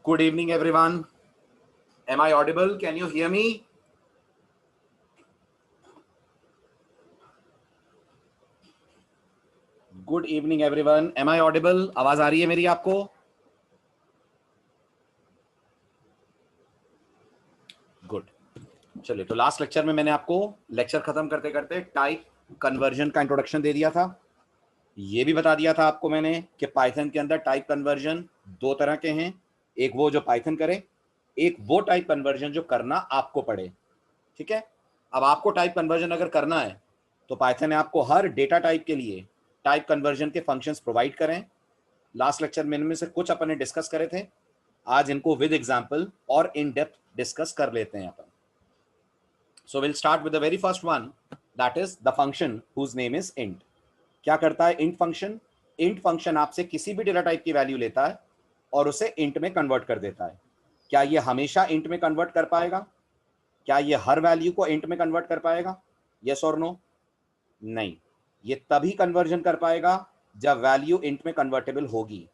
Good evening, everyone. Am I audible? Can you hear me? Good evening, everyone. Am I audible? आवाज आ रही है मेरी आपको? Good. चलिए, तो लास्ट लेक्चर में मैंने आपको लेक्चर खत्म करते करते टाइप कन्वर्जन का इंट्रोडक्शन दे दिया था. ये भी बता दिया था आपको मैंने कि पाइथन के अंदर टाइप कन्वर्जन दो तरह के हैं. एक वो जो पाइथन करे, एक वो टाइप कन्वर्जन जो करना आपको पड़े. ठीक है. अब आपको टाइप कन्वर्जन अगर करना है तो पाइथन ने आपको हर डेटा टाइप के लिए टाइप कन्वर्जन के फंक्शंस प्रोवाइड करें. लास्ट लेक्चर में इनमें से कुछ अपन ने डिस्कस करे थे. आज इनको विद एग्जांपल और इन डेप्थ डिस्कस कर लेते हैं अपन. So will start with the very first one, that is the function whose name is int. क्या करता है इंट फंक्शन? इंट फंक्शन आपसे किसी भी डेटा टाइप की वैल्यू लेता है और उसे इंट में कन्वर्ट कर देता है. क्या ये हमेशा इंट में कन्वर्ट कर पाएगा? क्या ये हर वैल्यू को इंट में कन्वर्ट कर पाएगा? यस और नो? नहीं. ये तभी कन्वर्जन कर पाएगा जब वैल्यू इंट में कन्वर्टेबल होगी.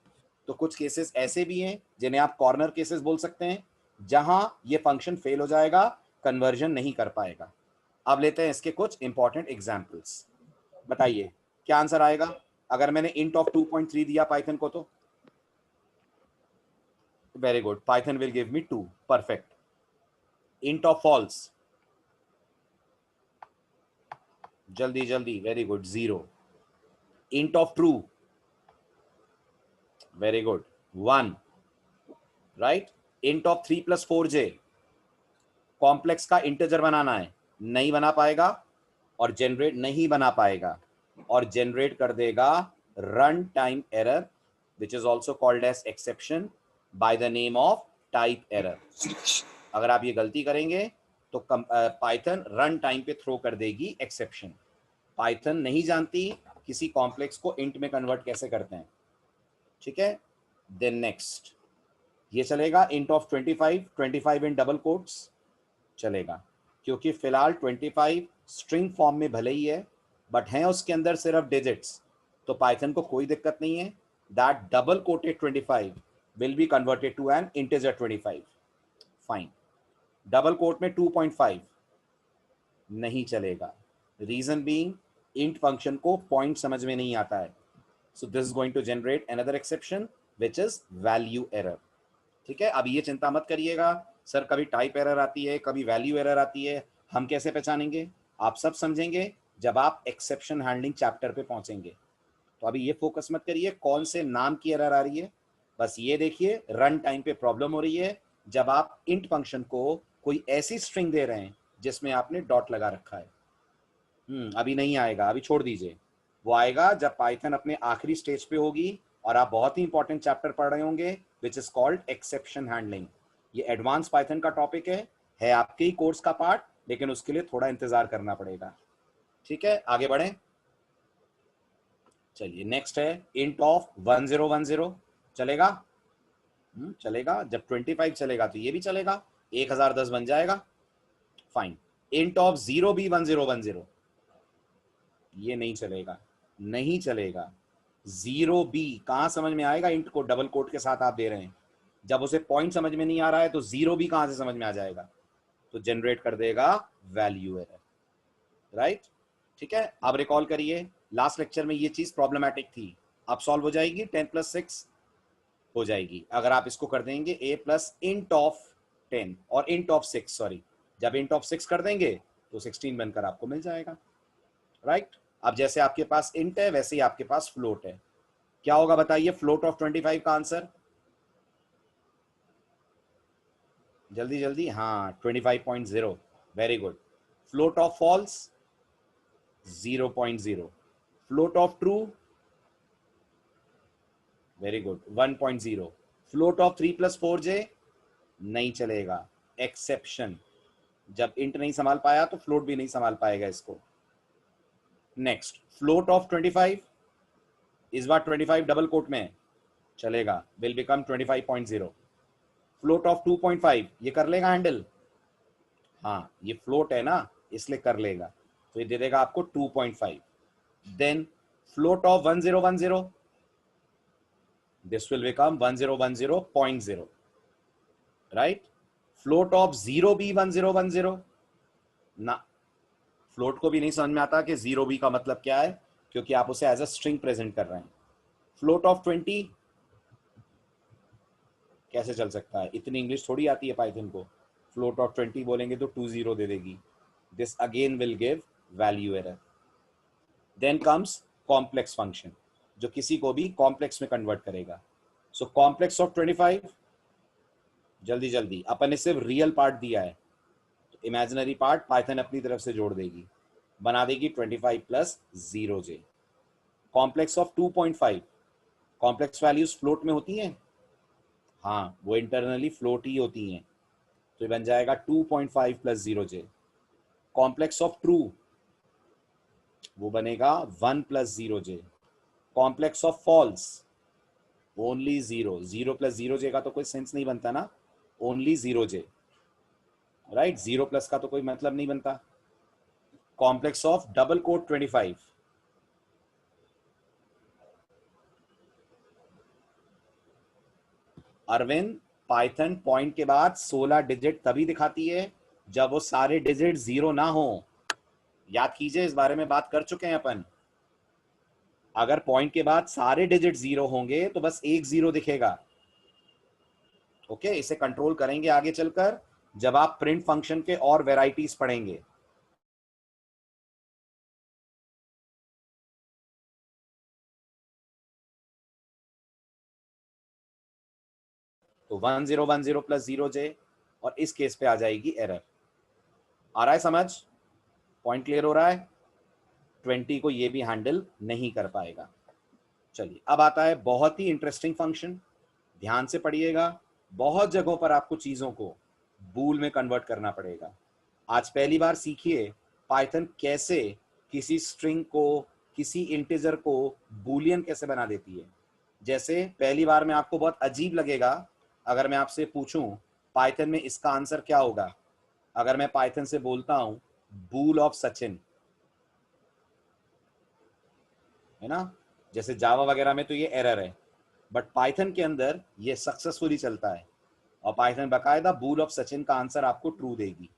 तो कुछ केसेस ऐसे भी हैं जिन्हें आप कॉर्नर केसेस बोल सकते हैं, जहां ये फंक्शन फेल हो जाएगा, कन्वर्जन नहीं कर पाएगा. अब लेते हैं इसके कुछ इंपॉर्टेंट एग्जांपल्स. बताइए क्या आंसर आएगा अगर मैंने इंट ऑफ 2.3 दिया पाइथन को? तो very good, Python will give me 2. Perfect. Int of false, जल्दी जल्दी, very good, 0. Int of true, very good, 1. Right. Int of 3 + 4j, complex का इंटीजर बनाना है, नहीं बना पाएगा और जनरेट नहीं बना पाएगा और जनरेट कर देगा run time error, which is also called as exception by the name of type error. अगर आप ये गलती करेंगे तो पाइथन रन टाइम पे थ्रो कर देगी एक्सेप्शन. पाइथन नहीं जानती किसी कॉम्प्लेक्स को इंट में कन्वर्ट कैसे करते हैं. ठीक है. देन नेक्स्ट ये चलेगा int of 25 in double quotes चलेगा, क्योंकि फिलहाल 25 स्ट्रिंग फॉर्म में भले ही है बट हैं उसके अंदर सिर्फ डिजिट्स, तो पाइथन को कोई दिक्कत नहीं है. That double coated 25 will be converted to an integer 25. Fine. Double quote में 2.5 नहीं चलेगा. रीजन बीइंग इंट फंक्शन को पॉइंट समझ में नहीं आता है. So this is going to generate another exception which is value error. ठीक है. अब ये चिंता मत करिएगा सर कभी टाइप एरर आती है, कभी वैल्यू एरर आती है, हम कैसे पहचानेंगे? आप सब समझेंगे जब आप एक्सेप्शन हैंडलिंग चैप्टर पे पहुंचेंगे. तो अभी ये फोकस मत करिए कौन से नाम की एरर आ रही है, बस ये देखिए रन टाइम पे प्रॉब्लम हो रही है जब आप इंट फंक्शन को कोई ऐसी स्ट्रिंग दे रहे हैं जिसमें आपने डॉट लगा रखा है. अभी नहीं आएगा, अभी छोड़ दीजिए. वो आएगा जब पाइथन अपने आखिरी स्टेज पे होगी और आप बहुत ही इंपॉर्टेंट चैप्टर पढ़ रहे होंगे which is called exception handling. ये एडवांस पाइथन का टॉपिक है आपके ही कोर्स का पार्ट, लेकिन उसके लिए थोड़ा इंतजार करना पड़ेगा. ठीक है, आगे बढ़ें. चलिए नेक्स्ट है इंट ऑफ 1010 चलेगा. चलेगा. जब 25 चलेगा तो ये भी चलेगा, 1010 बन जाएगा. फाइन. इंट ऑफ 0b1010 ये नहीं चलेगा, नहीं चलेगा. 0b कहां समझ में आएगा? इंट को डबल कोट के साथ आप दे रहे हैं. जब उसे पॉइंट समझ में नहीं आ रहा है तो 0b कहां से समझ में आ जाएगा? तो जनरेट कर देगा वैल्यू एरर. राइट. ठीक है. अब रिकॉल करिए लास्ट लेक्चर में ये चीज प्रॉब्लमैटिक थी, अब सॉल्व हो जाएगी. 10 + 6 हो जाएगी अगर आप इसको कर देंगे a प्लस इंट ऑफ 10 और इंट ऑफ 6, सॉरी, जब इंट ऑफ 6 कर देंगे तो 16 बनकर आपको मिल जाएगा. राइट. अब जैसे आपके पास इंट है वैसे ही आपके पास फ्लोट है. क्या होगा बताइए फ्लोट ऑफ 25 का आंसर? जल्दी जल्दी. हाँ, 25.0. Very good. Float of false 0.0. Float of true very good 1.0. Float of 3 + 4j नहीं चलेगा, एक्सेप्शन. जब इंट नहीं संभाल पाया तो फ्लोट भी नहीं संभाल पाएगा इसको. नेक्स्ट फ्लोट ऑफ 25, इस बार 25 डबल कोट में चलेगा, विल बिकम 25.0. फ्लोट ऑफ 2.5 ये कर लेगा हैंडल? हाँ, ये फ्लोट है ना इसलिए कर लेगा, तो ये दे देगा आपको 2.5. Then float of 1010 this will become 1010.0. Right. Float of 0b1010 ना, फ्लोट को भी नहीं समझ में आता कि 0b का मतलब क्या है, क्योंकि आप उसे एज अ स्ट्रिंग प्रेजेंट कर रहे हैं। फ्लोट ऑफ 20 कैसे चल सकता है, इतनी इंग्लिश थोड़ी आती है पाइथन को। फ्लोट ऑफ 20 बोलेंगे तो 20 दे देगी। This again will give value error. Then comes complex function, जो किसी को भी कॉम्प्लेक्स में कन्वर्ट करेगा। सो कॉम्प्लेक्स ऑफ 25, जल्दी जल्दी, अपन ने सिर्फ रियल पार्ट दिया है, तो इमेजिनरी पार्ट पाइथन अपनी तरफ से जोड़ देगी, बना देगी 25 plus 0j। Complex of 2.5, complex values float में होती हैं, हाँ वो इंटरनली फ्लोट ही होती हैं, तो ये बन जाएगा 2.5 plus 0j। Complex of true, वो बनेगा 1 plus 0j। Complex of false, only 0, 0 plus 0j का तो कोई सेंस नहीं बनता ना, ओनली 0j, राइट। 0 प्लस का तो कोई मतलब नहीं बनता। Complex of double quote 25, Arvind Python point के बाद 16 डिजिट तभी दिखाती है जब वो सारे डिजिट 0 ना हो। याद कीजिए, इस बारे में बात कर चुके हैं अपन। अगर पॉइंट के बाद सारे डिजिट 0 होंगे तो बस एक 0 दिखेगा। ओके, इसे कंट्रोल करेंगे आगे चलकर जब आप प्रिंट फंक्शन के और वेराइटीज पढ़ेंगे। तो 1010 प्लस 0j, और इस केस पे आ जाएगी एरर। आ रहा है समझ, पॉइंट क्लियर हो रहा है। 20 को ये भी हैंडल नहीं कर पाएगा। चलिए अब आता है बहुत ही इंटरेस्टिंग फंक्शन, ध्यान से पढ़िएगा। बहुत जगहों पर आपको चीजों को बूल में कन्वर्ट करना पड़ेगा। आज पहली बार सीखिए पाइथन कैसे किसी स्ट्रिंग को, किसी इंटीजर को बूलियन कैसे बना देती है। जैसे पहली बार में आपको बहुत अजीब लगेगा अगर मैं आपसे पूछूं पाइथन में इसका आंसर क्या होगा। अगर मैं पाइथन से बोलता हूं बूल ऑफ सचिन, है ना, जैसे जावा वगैरह में तो ये एरर है, बट पाइथन के अंदर ये सक्सेसफुली चलता है, और पाइथन बकायदा बूल ऑफ सचिन का आंसर आपको ट्रू देगी।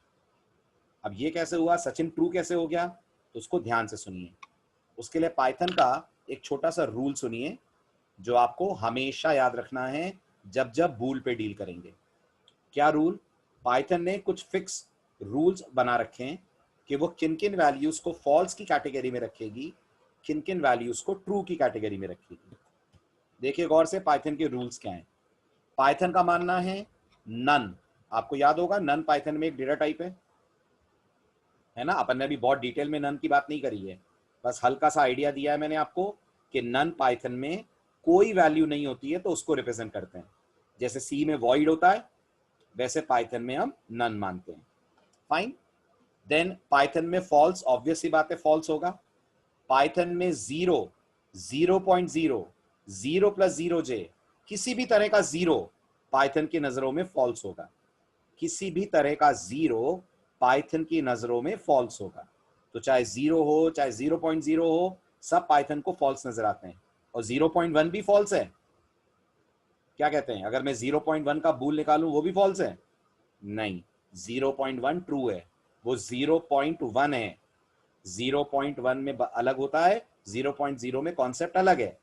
अब ये कैसे हुआ, सचिन ट्रू कैसे हो गया, तो उसको ध्यान से सुनिए। उसके लिए पाइथन का एक छोटा सा रूल सुनिए जो आपको हमेशा याद रखना है जब जब बूल पे डील करेंगे। क्या रूल, पाइथन ने कुछ फिक्स रूल्स बना रखे हैं कि वो किन किन वैल्यूज को फॉल्स की कैटेगरी में रखेगी, किन किन वैल्यूज को ट्रू की कैटेगरी में रखेगी। देखिए गौर से पाइथन के रूल्स क्या हैं। पाइथन का मानना है नन, आपको याद होगा नन पाइथन में एक डेटा टाइप है ना। अपन ने अभी बहुत डिटेल में नन की बात नहीं करी है, बस हल्का सा आइडिया दिया है मैंने आपको कि नन पाइथन में कोई वैल्यू नहीं होती है तो उसको रिप्रेजेंट करते हैं। जैसे सी में वॉइड होता है वैसे पाइथन में हम नन मानते हैं। फाइन। देन पाइथन में फॉल्स, ऑब्वियस सी बात है फॉल्स होगा। पाइथन में 0, 0.0, 0 प्लस 0j, किसी भी तरह का 0 पाइथन की नजरों में फॉल्स होगा। किसी भी तरह का 0 पाइथन की नजरों में फॉल्स होगा। तो चाहे 0 हो चाहे 0.0 हो, सब पाइथन को फॉल्स नजर आते हैं। और 0.1 भी फॉल्स है। क्या कहते हैं, अगर मैं 0.1 का बूल निकालूं वो भी फॉल्स है? नहीं, 0.1 ट्रू है, वो 0.1 है। 0.1 में अलग होता है, 0.0 में कॉन्सेप्ट अलग है।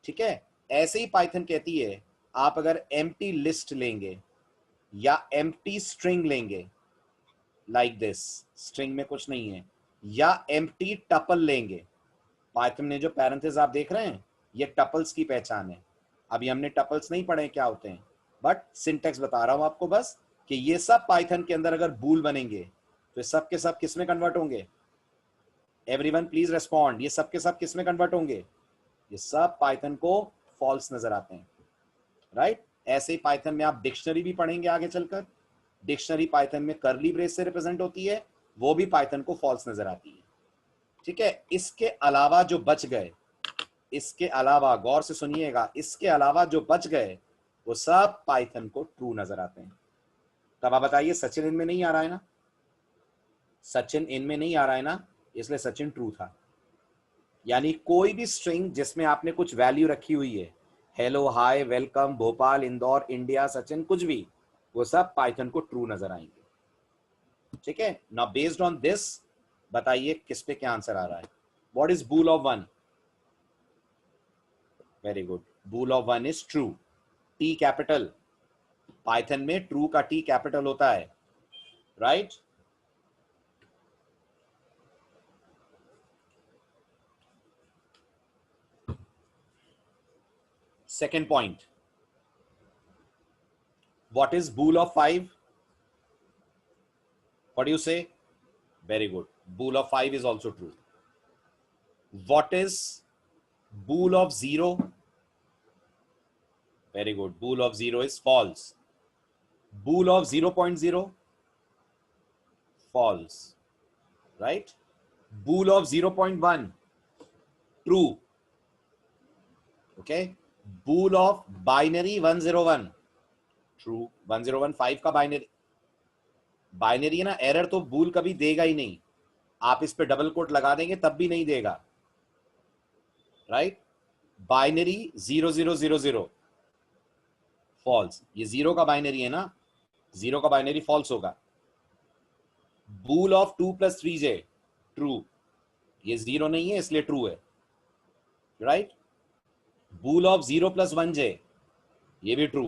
ठीक है, ऐसे ही पाइथन कहती है आप अगर एम्प्टी लिस्ट लेंगे या एम्प्टी स्ट्रिंग लेंगे, लाइक दिस, स्ट्रिंग में कुछ नहीं है, या एम्प्टी टपल लेंगे। पाइथन ने जो पैरेंथेसिस आप देख रहे हैं ये टपल्स की पहचान है। अभी हमने टपल्स नहीं पढ़े क्या होते हैं, बट सिंटेक्स बता रहा हूं आपको बस कि ये सब पाइथन के अंदर अगर बूल बनेंगे तो सब के सब किस में कन्वर्ट होंगे। एवरीवन प्लीज रेस्पॉन्ड, ये सब के सब किस में कन्वर्ट होंगे? ये सब पाइथन को फॉल्स नजर आते हैं, राइट। ऐसे ही पाइथन में आप डिक्शनरी भी पढ़ेंगे आगे चलकर। डिक्शनरी पाइथन में करली ब्रेस से रिप्रेजेंट होती है, वो भी पाइथन को फॉल्स नजर आती है। ठीक है, इसके अलावा जो बच गए, इसके अलावा गौर से सुनिएगा, इसके अलावा जो बच गए वो सब पाइथन को ट्रू नजर आते हैं। तब आप बताइए सचिन इनमें नहीं आ रहा है ना, सचिन इनमें नहीं आ रहा है ना, इसलिए सचिन ट्रू था। यानी कोई भी स्ट्रिंग जिसमें आपने कुछ वैल्यू रखी हुई है, हेलो, हाय, वेलकम, भोपाल, इंदौर, इंडिया, सचिन, कुछ भी, वो सब पाइथन को ट्रू नजर आएंगे। ठीक है, नाउ बेस्ड ऑन दिस बताइए किस पे क्या आंसर आ रहा है। What is bool of 1? Very good, bool of 1 is true. T capital, Python में ट्रू का टी कैपिटल होता है, right? Second point, what is bool of 5? What do you say? Very good, bool of 5 is also true. What is bool of 0? Very good, bool of 0 is false. Bool of 0.0? False, right? Bool of 0.1? True. Okay, bool of binary 101? True. 101 5 का binary है ना, error तो बूल कभी देगा ही नहीं। आप इस पे डबल कोट लगा देंगे तब भी नहीं देगा, राइट? बाइनरी 0000 फॉल्स, ये 0 का बाइनरी है ना, 0 का बाइनरी फॉल्स होगा। बूल ऑफ 2 + 3j? ट्रू, ये 0 नहीं है इसलिए ट्रू है, राइट? Bull of 0 + 1j? ये भी ट्रू।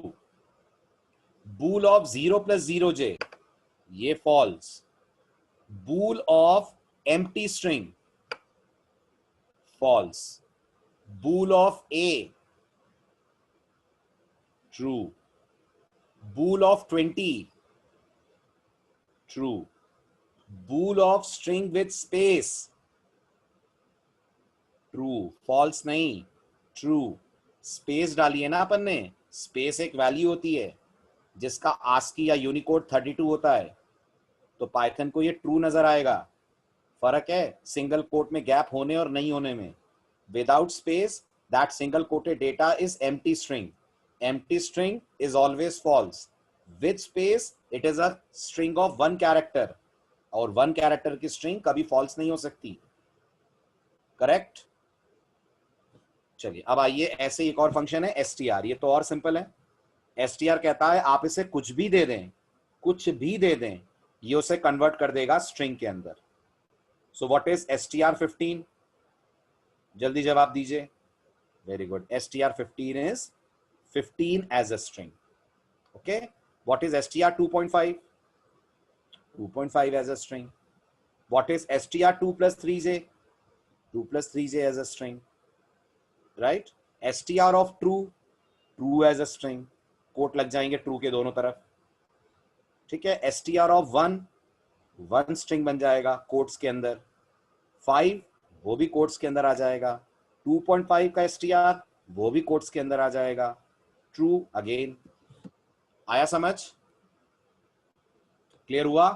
Bool of 0 + 0j? ये false. Bool of empty string? False. Bool of a? True. Bool of 20? True. Bool of string with space? True. False नहीं, true. Space डाली है ना अपन ने, space एक value होती है जिसका आस्की या यूनिकोड 32 होता है, तो पाइथन को ये ट्रू नजर आएगा। फर्क है सिंगल कोट में गैप होने और नहीं होने में। Without space that single quoted data is empty string. Empty string is always false. With space it is a string of 1 character, और 1 कैरेक्टर की स्ट्रिंग कभी फॉल्स नहीं हो सकती। करेक्ट? चलिए अब आइए, ऐसे एक और फंक्शन है str, ये तो और सिंपल है। str कहता है आप इसे कुछ भी दे दें, कुछ भी दे दें, ये उसे कन्वर्ट कर देगा स्ट्रिंग के अंदर। So what is str15? जल्दी जवाब दीजिए। Very good, str15 is 15 as a string. Okay, what is str2.5? 2.5 as a string. What is str2 + 3j? 2 + 3j as a string, right? str of true? True as a string, quote लग जाएंगे true के दोनों तरफ। ठीक है, str of 1 string बन जाएगा quotes के अंदर। 5 वो भी कोट्स के अंदर आ जाएगा। 2.5 का str वो भी कोट्स के अंदर आ जाएगा। True again. आया समझ? क्लियर हुआ?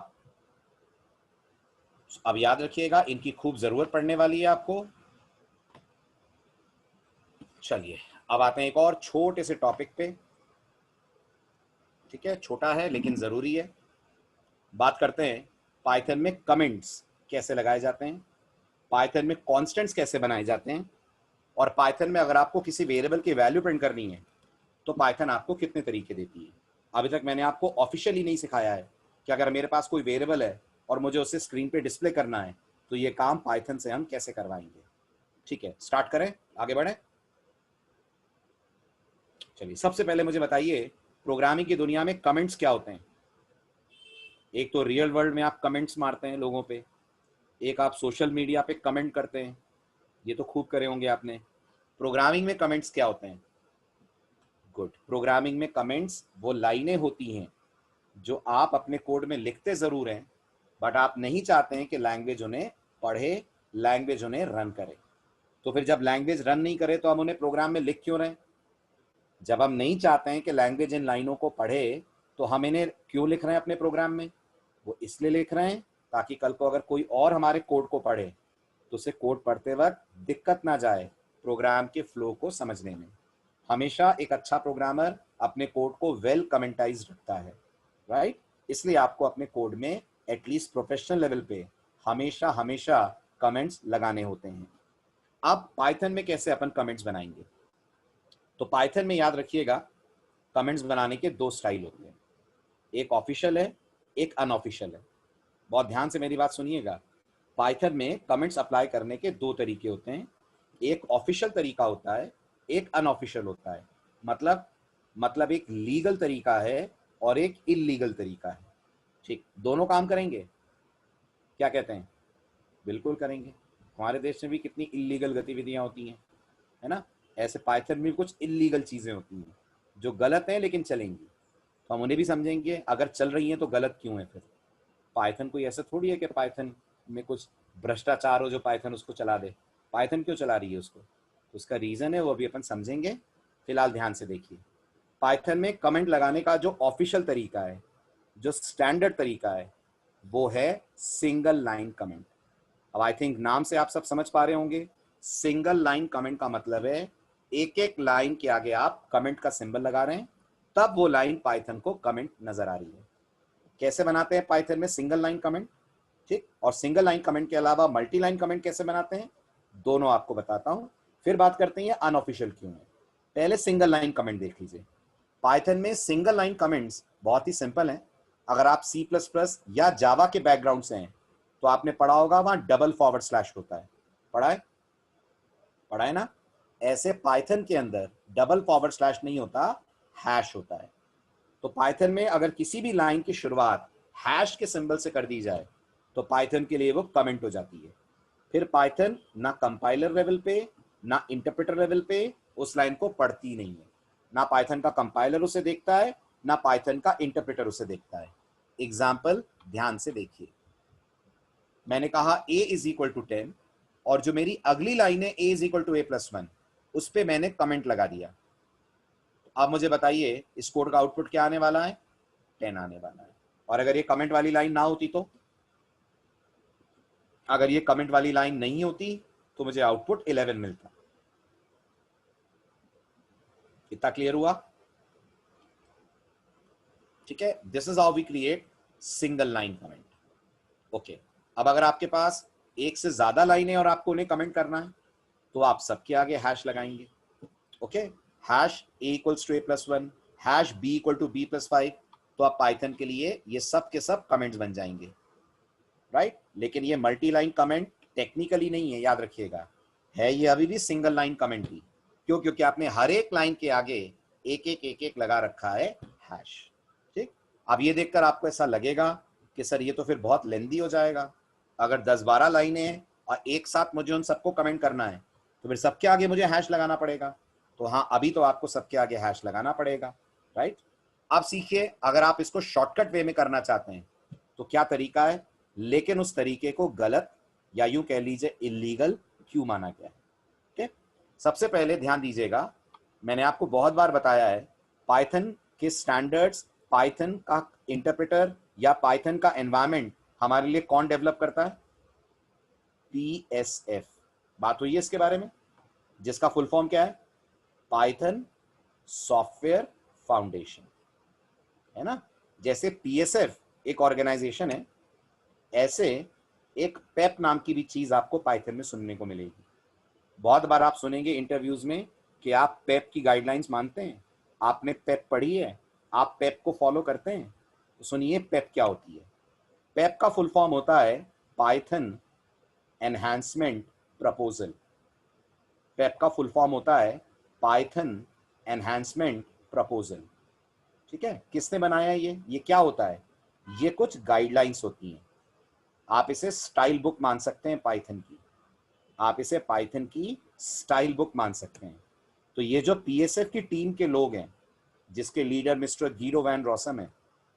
अब याद रखिएगा, इनकी खूब जरूरत पड़ने वाली है आपको। चलिए अब आते हैं एक और छोटे से टॉपिक पे। ठीक है, छोटा है लेकिन जरूरी है। बात करते हैं पाइथन में कमेंट्स कैसे लगाए जाते हैं, पाइथन में कॉन्स्टेंट्स कैसे बनाए जाते हैं, और पाइथन में अगर आपको किसी वेरिएबल की वैल्यू प्रिंट करनी है तो पाइथन आपको कितने तरीके देती है। अभी तक मैंने आपको ऑफिशियली नहीं सिखाया है कि अगर मेरे पास कोई वेरिएबल है और मुझे उसे स्क्रीन पे डिस्प्ले करना है तो ये काम पाइथन से हम कैसे करवाएंगे। ठीक है, स्टार्ट करें, आगे बढ़े। चलिए सबसे पहले मुझे बताइए, प्रोग्रामिंग की दुनिया में कमेंट्स क्या होते हैं। एक तो रियल वर्ल्ड में आप कमेंट्स मारते हैं लोगों पे, एक आप सोशल मीडिया पे कमेंट करते हैं, ये तो खूब करे होंगे आपने। प्रोग्रामिंग में कमेंट्स क्या होते हैं? गुड, प्रोग्रामिंग में कमेंट्स वो लाइनें होती हैं जो आप अपने कोड में लिखते जरूर हैं, बट आप नहीं चाहते हैं कि लैंग्वेज उन्हें पढ़े, लैंग्वेज उन्हें रन करे। तो फिर जब लैंग्वेज रन नहीं करे तो हम उन्हें प्रोग्राम में लिख क्यों रहे हैं? जब हम नहीं चाहते हैं कि लैंग्वेज इन लाइनों को पढ़े तो हम इन्हें क्यों लिख रहे हैं अपने प्रोग्राम में? वो इसलिए लिख रहे हैं ताकि कल को अगर कोई और हमारे कोड को पढ़े तो उसे कोड पढ़ते वक्त दिक्कत ना जाए प्रोग्राम के फ्लो को समझने में। हमेशा एक अच्छा प्रोग्रामर अपने कोड को वेल कमेंटाइज रखता है, राइट? इसलिए आपको अपने कोड में एटलीस्ट प्रोफेशनल लेवल पे हमेशा हमेशा कमेंट्स लगाने होते हैं। अब पाइथन में कैसे अपन कमेंट्स बनाएंगे? तो पाइथन में याद रखिएगा, कमेंट्स बनाने के 2 स्टाइल होते हैं। एक ऑफिशियल है, एक अनऑफिशियल है। बहुत ध्यान से मेरी बात सुनिएगा। पाइथन में कमेंट्स अप्लाई करने के दो तरीके होते हैं, एक ऑफिशियल तरीका होता है, एक अनऑफिशियल होता है। मतलब एक लीगल तरीका है और एक इलीगल तरीका है। ठीक, दोनों काम करेंगे, क्या कहते हैं? बिल्कुल करेंगे। हमारे देश में भी कितनी इलीगल गतिविधियां होती हैं, है ना? ऐसे पाइथन में कुछ इलीगल चीजें होती हैं जो गलत हैं लेकिन चलेंगी, तो हम उन्हें भी समझेंगे। अगर चल रही हैं तो गलत क्यों है फिर? पाइथन कोई ऐसा थोड़ी है कि पाइथन में कुछ भ्रष्टाचार हो जो पाइथन उसको चला दे। पाइथन क्यों चला रही है उसको, तो उसका रीज़न है, वो अभी अपन समझेंगे। फिलहाल ध्यान से देखिए, पाइथन में कमेंट लगाने का जो ऑफिशियल तरीका है, जो स्टैंडर्ड तरीका है, वो है सिंगल लाइन कमेंट। अब आई थिंक नाम से आप सब समझ पा रहे होंगे, सिंगल लाइन कमेंट का मतलब है एक एक लाइन के आगे आप कमेंट का सिंबल लगा रहे हैं, तब वो लाइन पाइथन को कमेंट नजर आ रही है। कैसे बनाते हैं पाइथन में सिंगल लाइन कमेंट? ठीक, और सिंगल लाइन कमेंट के अलावा मल्टी लाइन कमेंट कैसे बनाते हैं, दोनों आपको बताता हूं। फिर बात करते हैं अनऑफिशियल क्यों है। पहले सिंगल लाइन कमेंट देख लीजिए। पाइथन में सिंगल लाइन कमेंट्स बहुत ही सिंपल हैं। अगर आप C++ या जावा के बैकग्राउंड से हैं तो आपने पढ़ा होगा, वहां डबल फॉरवर्ड स्लैश होता है। पढ़ा है ना? ऐसे पाइथन के अंदर डबल फॉरवर्ड स्लैश नहीं होता, हैश होता है। तो पाइथन में अगर किसी भी लाइन की शुरुआत हैश के सिंबल से कर दी जाए तो पाइथन के लिए वो कमेंट हो जाती है। फिर पाइथन ना कंपाइलर लेवल पे ना इंटरप्रेटर लेवल पे उस लाइन को पढ़ती नहीं है। ना पाइथन का कंपाइलर उसे देखता है, ना पाइथन का इंटरप्रेटर उसे देखता है। एग्जाम्पल ध्यान से देखिए, मैंने कहा a इज इक्वल टू 10 और जो मेरी अगली लाइन है a is equal to a+1, उस पर मैंने कमेंट लगा दिया। अब मुझे बताइए इस कोड का आउटपुट क्या आने वाला है? 10 आने वाला है। और अगर ये कमेंट वाली लाइन ना होती तो, अगर ये कमेंट वाली लाइन नहीं होती तो मुझे आउटपुट 11 मिलता। कितना क्लियर हुआ? ठीक है, this is how we create single line comment. Okay, अब अगर आपके पास एक से ज्यादा लाइन है और आपको उन्हें कमेंट करना है तो आप सबके आगे हैश लगाएंगे। Okay, hash a equals to a+1, hash b equal to b+5, तो आप पाइथन के लिए ये सब के सब कमेंट्स बन जाएंगे, राइट? लेकिन ये मल्टी लाइन कमेंट टेक्निकली नहीं है, याद रखिएगा, है ये अभी भी सिंगल लाइन कमेंट ही। क्यों? क्योंकि आपने हर एक लाइन के आगे एक एक लगा रखा है हैश। ठीक, अब ये देखकर आपको ऐसा लगेगा कि सर ये तो फिर बहुत लेंदी हो जाएगा। अगर 10-12 लाइनें हैं और एक साथ मुझे उन सबको कमेंट करना है तो फिर सबके आगे मुझे हैश लगाना पड़ेगा। तो हाँ, अभी तो आपको सबके आगे हैश लगाना पड़ेगा, राइट? अब सीखिए, अगर आप इसको शॉर्टकट वे में करना चाहते हैं तो क्या तरीका है, लेकिन उस तरीके को गलत या यूं कह लीजिए इलीगल क्यों माना गया है। ठीक, सबसे पहले ध्यान दीजिएगा, मैंने आपको बहुत बार बताया है पाइथन के स्टैंडर्ड्स, पाइथन का इंटरप्रेटर या पाइथन का एनवायरनमेंट हमारे लिए कौन डेवलप करता है? PSF। बात हुई है इसके बारे में, जिसका फुल फॉर्म क्या है? पाइथन सॉफ्टवेयर फाउंडेशन, है ना? जैसे PSF एक ऑर्गेनाइजेशन है, ऐसे एक पेप नाम की भी चीज आपको पाइथन में सुनने को मिलेगी। बहुत बार आप सुनेंगे इंटरव्यूज में कि आप पेप की गाइडलाइंस मानते हैं, आपने पेप पढ़ी है, आप पेप को फॉलो करते हैं। तो सुनिए पेप क्या होती है। पेप का फुल फॉर्म होता है पाइथन एनहांसमेंट प्रपोजल। पेप का फुल फॉर्म होता है पाइथन एनहांसमेंट प्रपोजल। ठीक है, किसने बनाया है ये क्या होता है? ये कुछ गाइडलाइंस होती हैं। आप इसे स्टाइल बुक मान सकते हैं पाइथन की, आप इसे पाइथन की स्टाइल बुक मान सकते हैं। तो ये जो PSF की टीम के लोग हैं, जिसके लीडर मिस्टर गिरो वैन रॉसम है,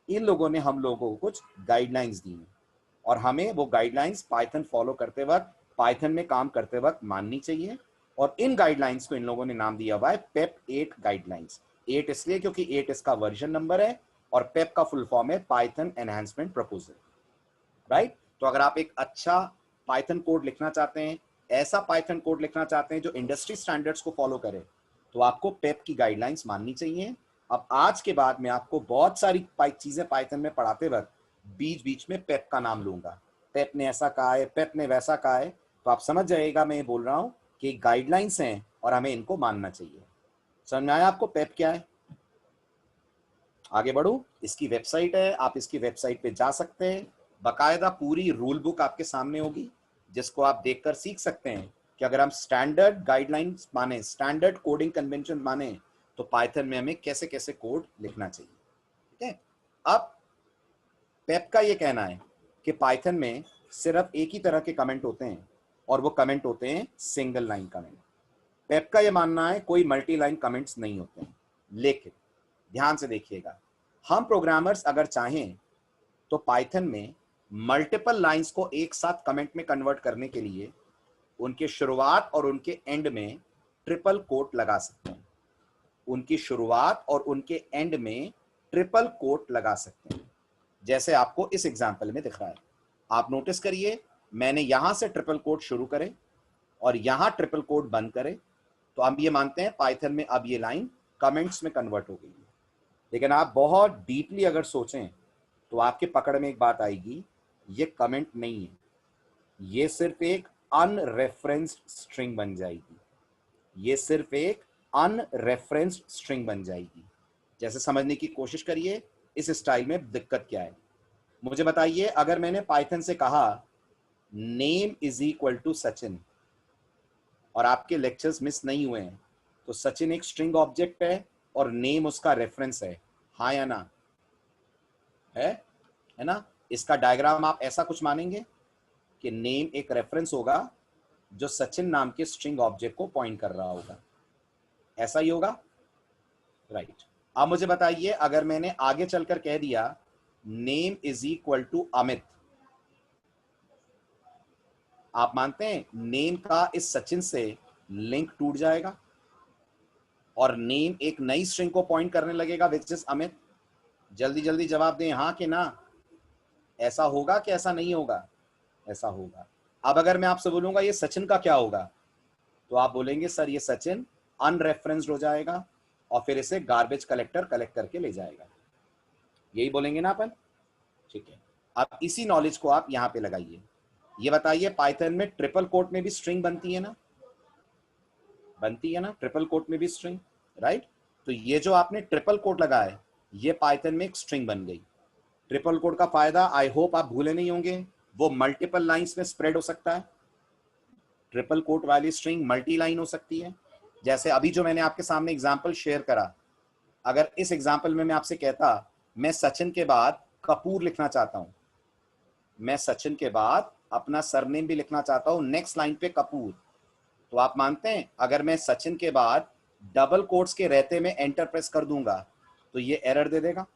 इन लोगों ने हम लोगों को कुछ गाइडलाइंस दी हैं और हमें वो गाइडलाइंस पाइथन फॉलो करते वक्त, पाइथन में काम करते वक्त माननी चाहिए। और इन गाइडलाइंस को इन लोगों ने नाम दिया हुआ है पेप 8 गाइडलाइंस। 8 इसलिए क्योंकि 8 इसका वर्जन नंबर है और पेप का फुल फॉर्म है पाइथन एनहांसमेंट प्रपोजल, राइट? तो अगर आप एक अच्छा पाइथन कोड लिखना चाहते हैं, ऐसा पाइथन कोड लिखना चाहते हैं जो इंडस्ट्री स्टैंडर्ड्स को फॉलो करे, तो आपको पेप की गाइडलाइंस माननी चाहिए। अब आज के बाद मैं आपको बहुत सारी चीजें पाइथन में पढ़ाते वक्त बीच बीच में पेप का नाम लूंगा, पेप ने ऐसा कहा है, पेप ने वैसा कहा है, तो आप समझ जाइएगा मैं ये बोल रहा हूँ कि गाइडलाइंस हैं और हमें इनको मानना चाहिए। समझ में आया आपको पेप क्या है? आगे बढ़ो, इसकी वेबसाइट है, आप इसकी वेबसाइट पे जा सकते हैं, बाकायदा पूरी रूल बुक आपके सामने होगी जिसको आप देखकर सीख सकते हैं कि अगर हम स्टैंडर्ड गाइडलाइंस माने, स्टैंडर्ड कोडिंग कन्वेंशन माने, तो पाइथन में हमें कैसे कैसे कोड लिखना चाहिए। ठीक है, अब पेप का ये कहना है कि पाइथन में सिर्फ एक ही तरह के कमेंट होते हैं और वो कमेंट होते हैं सिंगल लाइन कमेंट। पेप का ये मानना है कोई मल्टी लाइन कमेंट्स नहीं होते हैं। लेकिन ध्यान से देखिएगा, हम प्रोग्रामर्स अगर चाहें तो पाइथन में मल्टीपल लाइंस को एक साथ कमेंट में कन्वर्ट करने के लिए उनके शुरुआत और उनके एंड में ट्रिपल कोट लगा सकते हैं। उनकी शुरुआत और उनके एंड में ट्रिपल कोट लगा सकते हैं, जैसे आपको इस एग्जांपल में दिख रहा है। आप नोटिस करिए, मैंने यहां से ट्रिपल कोट शुरू करे और यहां ट्रिपल कोट बंद करे, तो हम ये मानते हैं पाइथन में अब ये लाइन कमेंट्स में कन्वर्ट हो गई है। लेकिन आप बहुत डीपली अगर सोचें तो आपके पकड़ में एक बात आएगी, ये कमेंट नहीं है, ये सिर्फ एक अनरेफरेंस्ड स्ट्रिंग बन जाएगी। ये सिर्फ एक अनरेफरेंस्ड स्ट्रिंग बन जाएगी। जैसे समझने की कोशिश करिए इस स्टाइल में दिक्कत क्या है। मुझे बताइए, अगर मैंने पाइथन से कहा name is equal to Sachin और आपके लेक्चर्स मिस नहीं हुए हैं, तो सचिन एक स्ट्रिंग ऑब्जेक्ट है और नेम उसका रेफरेंस है, हाँ या ना? है ना? इसका डायग्राम आप ऐसा कुछ मानेंगे कि नेम एक रेफरेंस होगा जो सचिन नाम के स्ट्रिंग ऑब्जेक्ट को पॉइंट कर रहा होगा, ऐसा ही होगा, राइट। अब मुझे बताइए, अगर मैंने आगे चलकर कह दिया name is equal to Amit, आप मानते हैं नेम का इस सचिन से लिंक टूट जाएगा और नेम एक नई स्ट्रिंग को पॉइंट करने लगेगा विच इज अमित? जल्दी जल्दी जवाब दें, हाँ कि ना। ऐसा होगा कि ऐसा नहीं होगा? ऐसा होगा। अब अगर मैं आपसे बोलूंगा ये सचिन का क्या होगा, तो आप बोलेंगे सर ये सचिन अनरेफरेंस्ड हो जाएगा और फिर इसे गार्बेज कलेक्टर कलेक्ट करके ले जाएगा, यही बोलेंगे ना अपन? ठीक है, अब इसी नॉलेज को आप यहां पे लगाइए। ये बताइए, पाइथन में ट्रिपल कोट में भी स्ट्रिंग बनती है ना? बनती है ना ट्रिपल कोट में भी स्ट्रिंग, राइट? तो ये जो आपने ट्रिपल कोट लगा है, ये पाइथन में एक स्ट्रिंग बन गई। ट्रिपल कोट का फायदा आई होप आप भूले नहीं होंगे, वो मल्टीपल लाइंस में स्प्रेड हो सकता है। ट्रिपल कोट वाली स्ट्रिंग मल्टी लाइन हो सकती है। जैसे अभी जो मैंने आपके सामने एग्जांपल शेयर करा, अगर इस एग्जांपल में मैं आपसे कहता मैं सचिन के बाद कपूर लिखना चाहता हूं, मैं सचिन के बाद अपना सरनेम भी लिखना चाहता हूं नेक्स्ट लाइन पे कपूर, तो आप मानते हैं अगर मैं सचिन के बाद डबल कोट्स के रहते में एंटर प्रेस कर दूंगा तो ये एरर दे देगा?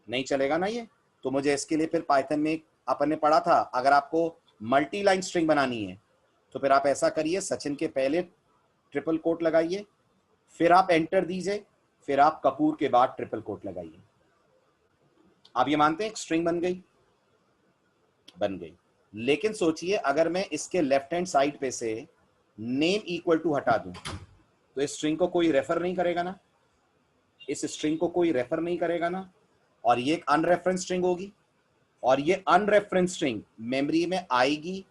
नहीं चलेगा ना ये। तो मुझे इसके लिए फिर पाइथन में अपन ने पढ़ा था, अगर आपको मल्टी लाइन स्ट्रिंग बनानी है तो फिर आप ऐसा करिए, सचिन के पहले ट्रिपल कोट लगाइए, फिर आप एंटर दीजिए, फिर आप कपूर के बाद ट्रिपल कोट लगाइए। आप ये मानते हैं एक स्ट्रिंग बन गई? बन गई। लेकिन सोचिए, अगर मैं इसके लेफ्ट हैंड साइड पे से नेम इक्वल टू हटा दूं तो इस स्ट्रिंग को कोई रेफर नहीं करेगा ना? इस स्ट्रिंग को कोई रेफर नहीं करेगा ना? और ये एक अनरेफरेंस स्ट्रिंग होगी और ये अनरेफरेंस स्ट्रिंग मेमोरी में आएगी,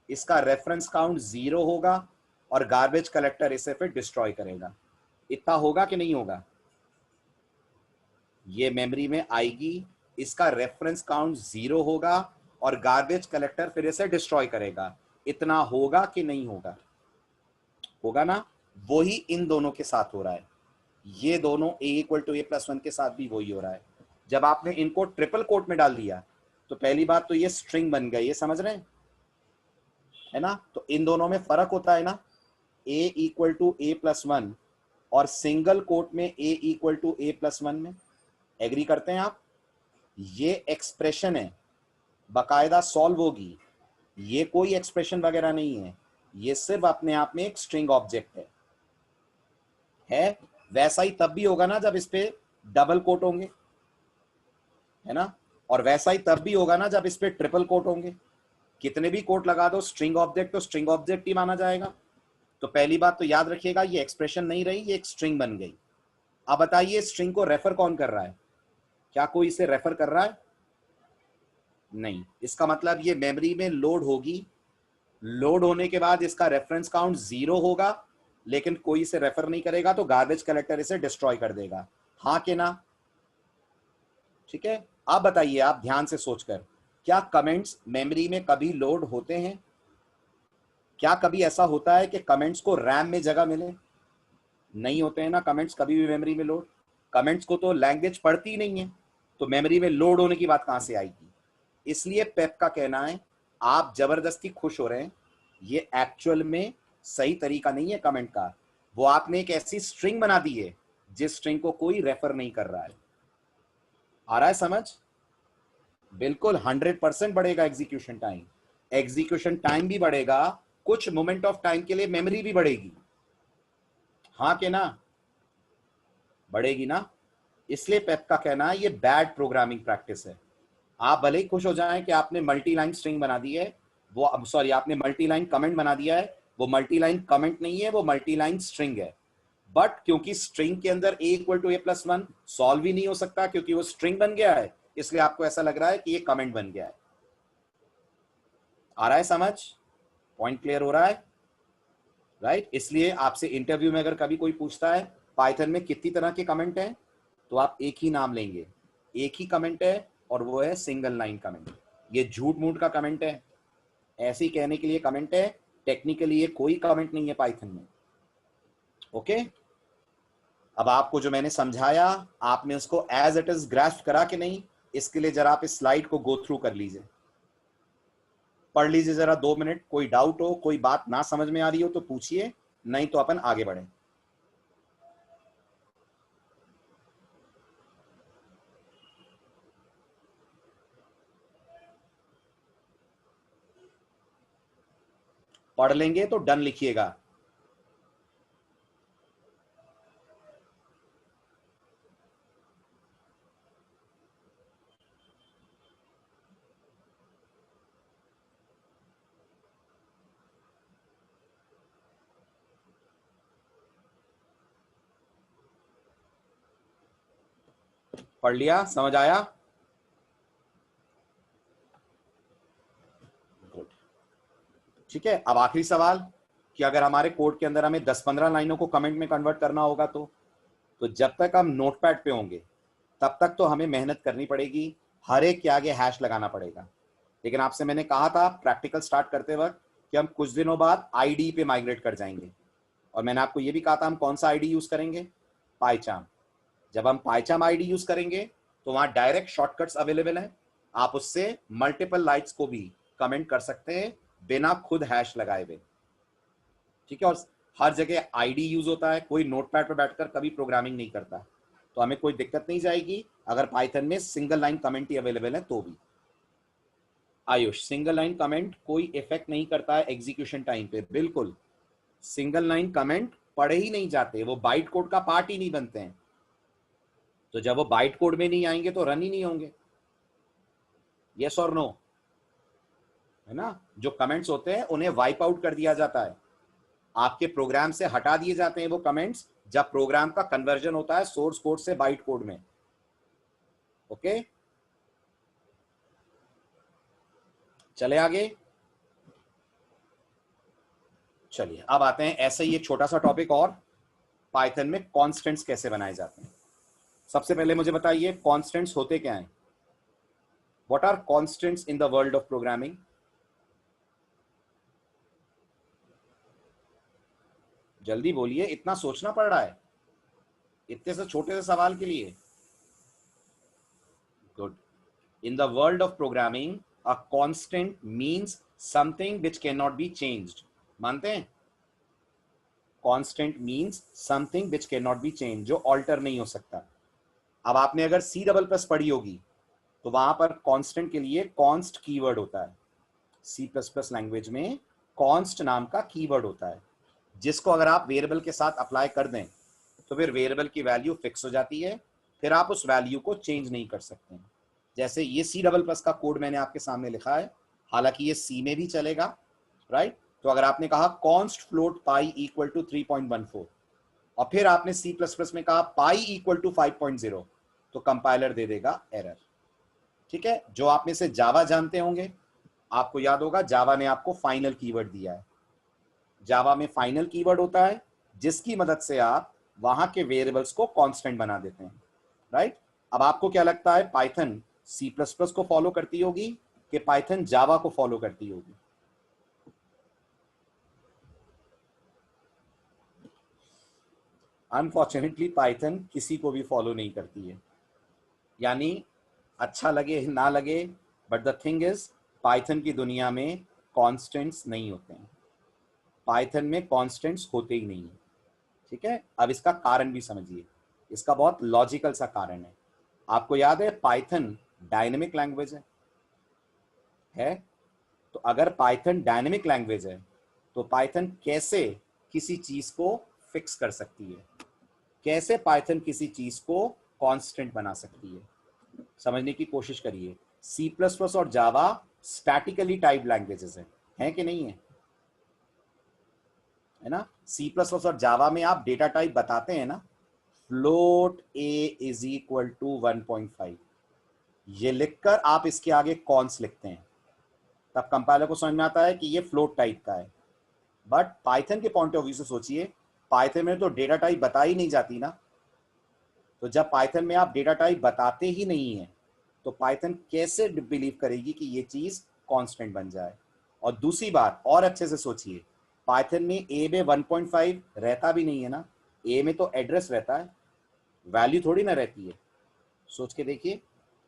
इसका रेफरेंस काउंट 0 होगा और गार्बेज कलेक्टर इसे फिर डिस्ट्रॉय करेगा। इतना होगा कि नहीं होगा? ये मेमोरी में आएगी, इसका रेफरेंस काउंट 0 होगा और गार्बेज कलेक्टर फिर इसे डिस्ट्रॉय करेगा। इतना होगा कि नहीं होगा? होगा ना? वही इन दोनों के साथ हो रहा है। ये दोनों a इक्वल टू a+1 के साथ भी वही हो रहा है। जब आपने इनको ट्रिपल कोट में डाल दिया तो पहली बात तो ये स्ट्रिंग बन गई, ये समझ रहे हैं, है ना? तो इन दोनों में फर्क होता है ना, a इक्वल टू a+1 और सिंगल कोट में a इक्वल टू a+1 में। एग्री करते हैं आप? ये एक्सप्रेशन है, बाकायदा सॉल्व होगी, ये कोई एक्सप्रेशन वगैरह नहीं है, ये सिर्फ अपने आप में एक स्ट्रिंग ऑब्जेक्ट है। वैसा ही तब भी होगा ना जब इस पे डबल कोट होंगे, है ना? और वैसा ही तब भी होगा ना जब इस पे ट्रिपल कोट होंगे। कितने भी कोट लगा दो, स्ट्रिंग ऑब्जेक्ट तो स्ट्रिंग ऑब्जेक्ट ही माना जाएगा। तो पहली बात तो याद रखिएगा, ये एक्सप्रेशन नहीं रही, ये एक स्ट्रिंग बन गई। अब बताइए स्ट्रिंग को रेफर कौन कर रहा है? क्या कोई इसे रेफर कर रहा है? नहीं। इसका मतलब ये मेमोरी में लोड होगी, लोड होने के बाद इसका रेफरेंस काउंट 0 होगा, लेकिन कोई इसे रेफर नहीं करेगा, तो गार्बेज कलेक्टर इसे डिस्ट्रॉय कर देगा, हाँ कि ना? ठीक है, आप बताइए, आप ध्यान से सोचकर, क्या कमेंट्स मेमोरी में कभी लोड होते हैं? क्या कभी ऐसा होता है कि कमेंट्स को रैम में जगह मिले? नहीं होते हैं ना कमेंट्स कभी भी मेमोरी में लोड। कमेंट्स को तो लैंग्वेज पढ़ती ही नहीं है, तो मेमोरी में लोड होने की बात कहां से आएगी? इसलिए पेप का कहना है आप जबरदस्ती खुश हो रहे हैं, ये एक्चुअल में सही तरीका नहीं है कमेंट का। वो आपने एक ऐसी स्ट्रिंग बना दी है जिस स्ट्रिंग को कोई रेफर नहीं कर रहा है। आ रहा है समझ? बिल्कुल 100% बढ़ेगा एग्जीक्यूशन टाइम। एग्जीक्यूशन टाइम भी बढ़ेगा, कुछ मोमेंट ऑफ टाइम के लिए मेमोरी भी बढ़ेगी। हाँ के ना? बढ़ेगी ना? इसलिए पेप का कहना है ये बैड प्रोग्रामिंग प्रैक्टिस है। आप भले ही खुश हो जाएं कि आपने मल्टी लाइन स्ट्रिंग बना दी है, वो सॉरी आपने मल्टी लाइन कमेंट बना दिया है, वो मल्टी लाइन कमेंट नहीं है, वो मल्टी लाइन स्ट्रिंग है। बट क्योंकि स्ट्रिंग के अंदर a equal to a+1 solve ही नहीं हो सकता क्योंकि वो स्ट्रिंग बन गया है, इसलिए आपको ऐसा लग रहा है कि ये कमेंट बन गया है। आ रहा है समझ? पॉइंट क्लियर हो रहा है? राइट? इसलिए आपसे इंटरव्यू में अगर कभी कोई पूछता है पाइथन में कितनी तरह के कमेंट हैं, तो आप एक ही नाम लेंगे, एक ही कमेंट है और वो है सिंगल लाइन कमेंट। ये झूठ मूठ का कमेंट है, ऐसे ही कहने के लिए कमेंट है, टेक्निकली ये कोई कमेंट नहीं है पाइथन में। ओके, अब आपको जो मैंने समझाया आपने उसको एज इट इज ग्रास्प करा कि नहीं, इसके लिए जरा आप इस स्लाइड को गो थ्रू कर लीजिए, पढ़ लीजिए जरा 2 मिनट। कोई डाउट हो, कोई बात ना समझ में आ रही हो तो पूछिए, नहीं तो अपन आगे बढ़े। पढ़ लेंगे तो डन लिखिएगा। पढ़ लिया? समझ आया? गुड। ठीक है, अब आखिरी सवाल कि अगर हमारे कोड के अंदर हमें 10-15 लाइनों को कमेंट में कन्वर्ट करना होगा तो जब तक हम नोटपैड पे होंगे तब तक तो हमें मेहनत करनी पड़ेगी, हर एक के आगे हैश लगाना पड़ेगा। लेकिन आपसे मैंने कहा था प्रैक्टिकल स्टार्ट करते वक्त कि हम कुछ दिनों बाद आईडी पे माइग्रेट कर जाएंगे, और मैंने आपको ये भी कहा था हम कौन सा आईडी यूज करेंगे, पाइचाम। जब हम पाइचाम आईडी यूज करेंगे तो वहां डायरेक्ट शॉर्टकट्स अवेलेबल हैं, आप उससे मल्टीपल लाइट्स को भी कमेंट कर सकते हैं बिना खुद हैश लगाए हुए। ठीक है, और हर जगह आईडी यूज होता है, कोई नोटपैड पर बैठकर कभी प्रोग्रामिंग नहीं करता, तो हमें कोई दिक्कत नहीं जाएगी अगर पाइथन में सिंगल लाइन कमेंट ही अवेलेबल है तो भी। आयुष, सिंगल लाइन कमेंट कोई इफेक्ट नहीं करता है एग्जीक्यूशन टाइम पे, बिल्कुल। सिंगल लाइन कमेंट पढ़े ही नहीं जाते, वो बाइट कोड का पार्ट ही नहीं बनते हैं, तो जब वो बाइट कोड में नहीं आएंगे तो रन ही नहीं होंगे। यस और नो? है ना? जो कमेंट्स होते हैं उन्हें वाइप आउट कर दिया जाता है, आपके प्रोग्राम से हटा दिए जाते हैं वो कमेंट्स जब प्रोग्राम का कन्वर्जन होता है सोर्स कोड से बाइट कोड में। ओके, चले आगे। चलिए अब आते हैं ऐसे ही एक छोटा सा टॉपिक और, पाइथन में कॉन्स्टेंट्स कैसे बनाए जाते हैं। सबसे पहले मुझे बताइए कॉन्स्टेंट्स होते क्या हैं? What are constants in the world of programming? जल्दी बोलिए, इतना सोचना पड़ रहा है इतने से छोटे से सवाल के लिए। Good. In the world of programming a constant means something which can not be changed. मानते हैं? Constant means something which can not be changed, जो ऑल्टर नहीं हो सकता। अब आपने अगर C++ पढ़ी होगी तो वहां पर कांस्टेंट के लिए कॉन्स्ट कीवर्ड होता है। C++ लैंग्वेज में कॉन्स्ट नाम का कीवर्ड होता है, जिसको अगर आप वेरिएबल के साथ अप्लाई कर दें तो फिर वेरिएबल की वैल्यू फिक्स हो जाती है, फिर आप उस वैल्यू को चेंज नहीं कर सकते हैं। जैसे ये C++ का कोड मैंने आपके सामने लिखा है, हालांकि ये C में भी चलेगा, राइट? तो अगर आपने कहा const float pi equal to 3.14 और फिर आपने C++ में कहा पाई इक्वल टू 5.0 तो कंपाइलर दे देगा एरर। ठीक है, जो आप में से जावा जानते होंगे आपको याद होगा जावा ने आपको फाइनल कीवर्ड दिया है। जावा में फाइनल कीवर्ड होता है जिसकी मदद से आप वहां के वेरिएबल्स को कांस्टेंट बना देते हैं, राइट? अब आपको क्या लगता है, पाइथन सी प्लस प्लस को फॉलो करती होगी कि पाइथन जावा को फॉलो करती होगी? अनफॉर्चुनेटली पाइथन किसी को भी फॉलो नहीं करती है, यानी अच्छा लगे ना लगे, but the thing is Python की दुनिया में कॉन्स्टेंट्स नहीं होते हैं, पाइथन में कॉन्स्टेंट्स होते ही नहीं है। ठीक है, अब इसका कारण भी समझिए, इसका बहुत लॉजिकल सा कारण है। आपको याद है पाइथन डायनेमिक लैंग्वेज है? तो अगर पाइथन डायनेमिक लैंग्वेज है तो पाइथन कैसे किसी चीज को फिक्स कर सकती है, कैसे पाइथन किसी चीज को कांस्टेंट बना सकती है? समझने की कोशिश करिए। सी प्लस प्लस और जावा स्टैटिकली टाइप लैंग्वेजेस हैं कि नहीं है? है ना? सी प्लस प्लस और जावा में आप डेटा टाइप बताते हैं ना, float a is equal to 1.5, ये लिखकर आप इसके आगे कॉन्स लिखते हैं, तब कंपाइलर को समझ में आता है कि ये फ्लोट टाइप का है। बट पाइथन के पॉइंट ऑफ व्यू से सोचिए, पाइथन में तो डेटा टाइप बताई नहीं जाती ना, तो जब पाइथन में आप डेटा टाइप बताते ही नहीं है तो पाइथन कैसे बिलीव करेगी कि ये चीज कांस्टेंट बन जाए? और दूसरी बात और अच्छे से सोचिए, पाइथन में ए में 1.5 रहता भी नहीं है ना, ए में तो एड्रेस रहता है, वैल्यू थोड़ी ना रहती है। सोच के देखिए,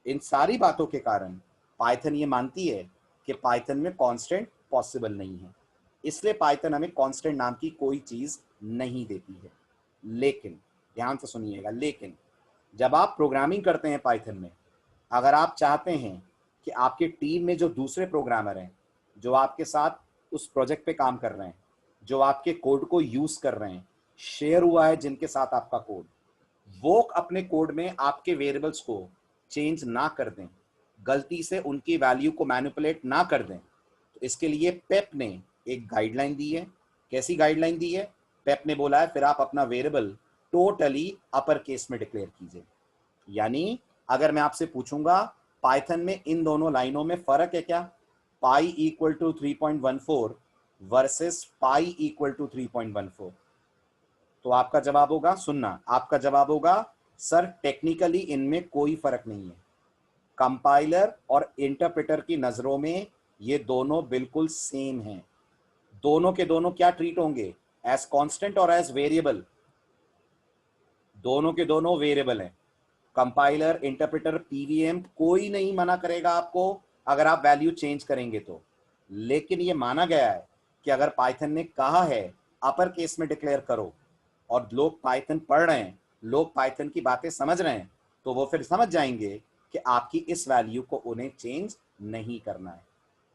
इन सारी बातों के कारण पाइथन ये मानती है कि पाइथन में कांस्टेंट पॉसिबल नहीं है, इसलिए पाइथन हमें कांस्टेंट नाम की कोई चीज नहीं देती है। लेकिन ध्यान से सुनिएगा, लेकिन जब आप प्रोग्रामिंग करते हैं पाइथन में, अगर आप चाहते हैं कि आपके टीम में जो दूसरे प्रोग्रामर हैं, जो आपके साथ उस प्रोजेक्ट पे काम कर रहे हैं, जो आपके कोड को यूज कर रहे हैं, शेयर हुआ है जिनके साथ आपका कोड, वो अपने कोड में आपके वेरिएबल्स को चेंज ना कर दें, गलती से उनकी वैल्यू को मैनिपुलेट ना कर दें, तो इसके लिए पेप ने एक गाइडलाइन दी है। कैसी गाइडलाइन दी है? पेप ने बोला है फिर आप अपना वेरिएबल टोटली अपर केस में डिक्लेयर कीजिए। यानी अगर मैं आपसे पूछूंगा पाइथन में इन दोनों लाइनों में फर्क है क्या, pi equal to 3.14 versus pi equal to 3.14, तो आपका जवाब होगा, सुनना, आपका जवाब होगा सर टेक्निकली इनमें कोई फर्क नहीं है, कंपाइलर और इंटरप्रेटर की नजरों में ये दोनों बिल्कुल सेम हैं। दोनों के दोनों क्या ट्रीट होंगे, एज कांस्टेंट और एज वेरिएबल? दोनों के दोनों वेरिएबल हैं। कंपाइलर, इंटरप्रेटर, पीवीएम कोई नहीं मना करेगा आपको अगर आप वैल्यू चेंज करेंगे तो, लेकिन ये माना गया है कि अगर पाइथन ने कहा है अपर केस में डिक्लेयर करो और लोग पाइथन पढ़ रहे हैं, लोग पाइथन की बातें समझ रहे हैं, तो वो फिर समझ जाएंगे कि आपकी इस वैल्यू को उन्हें चेंज नहीं करना है।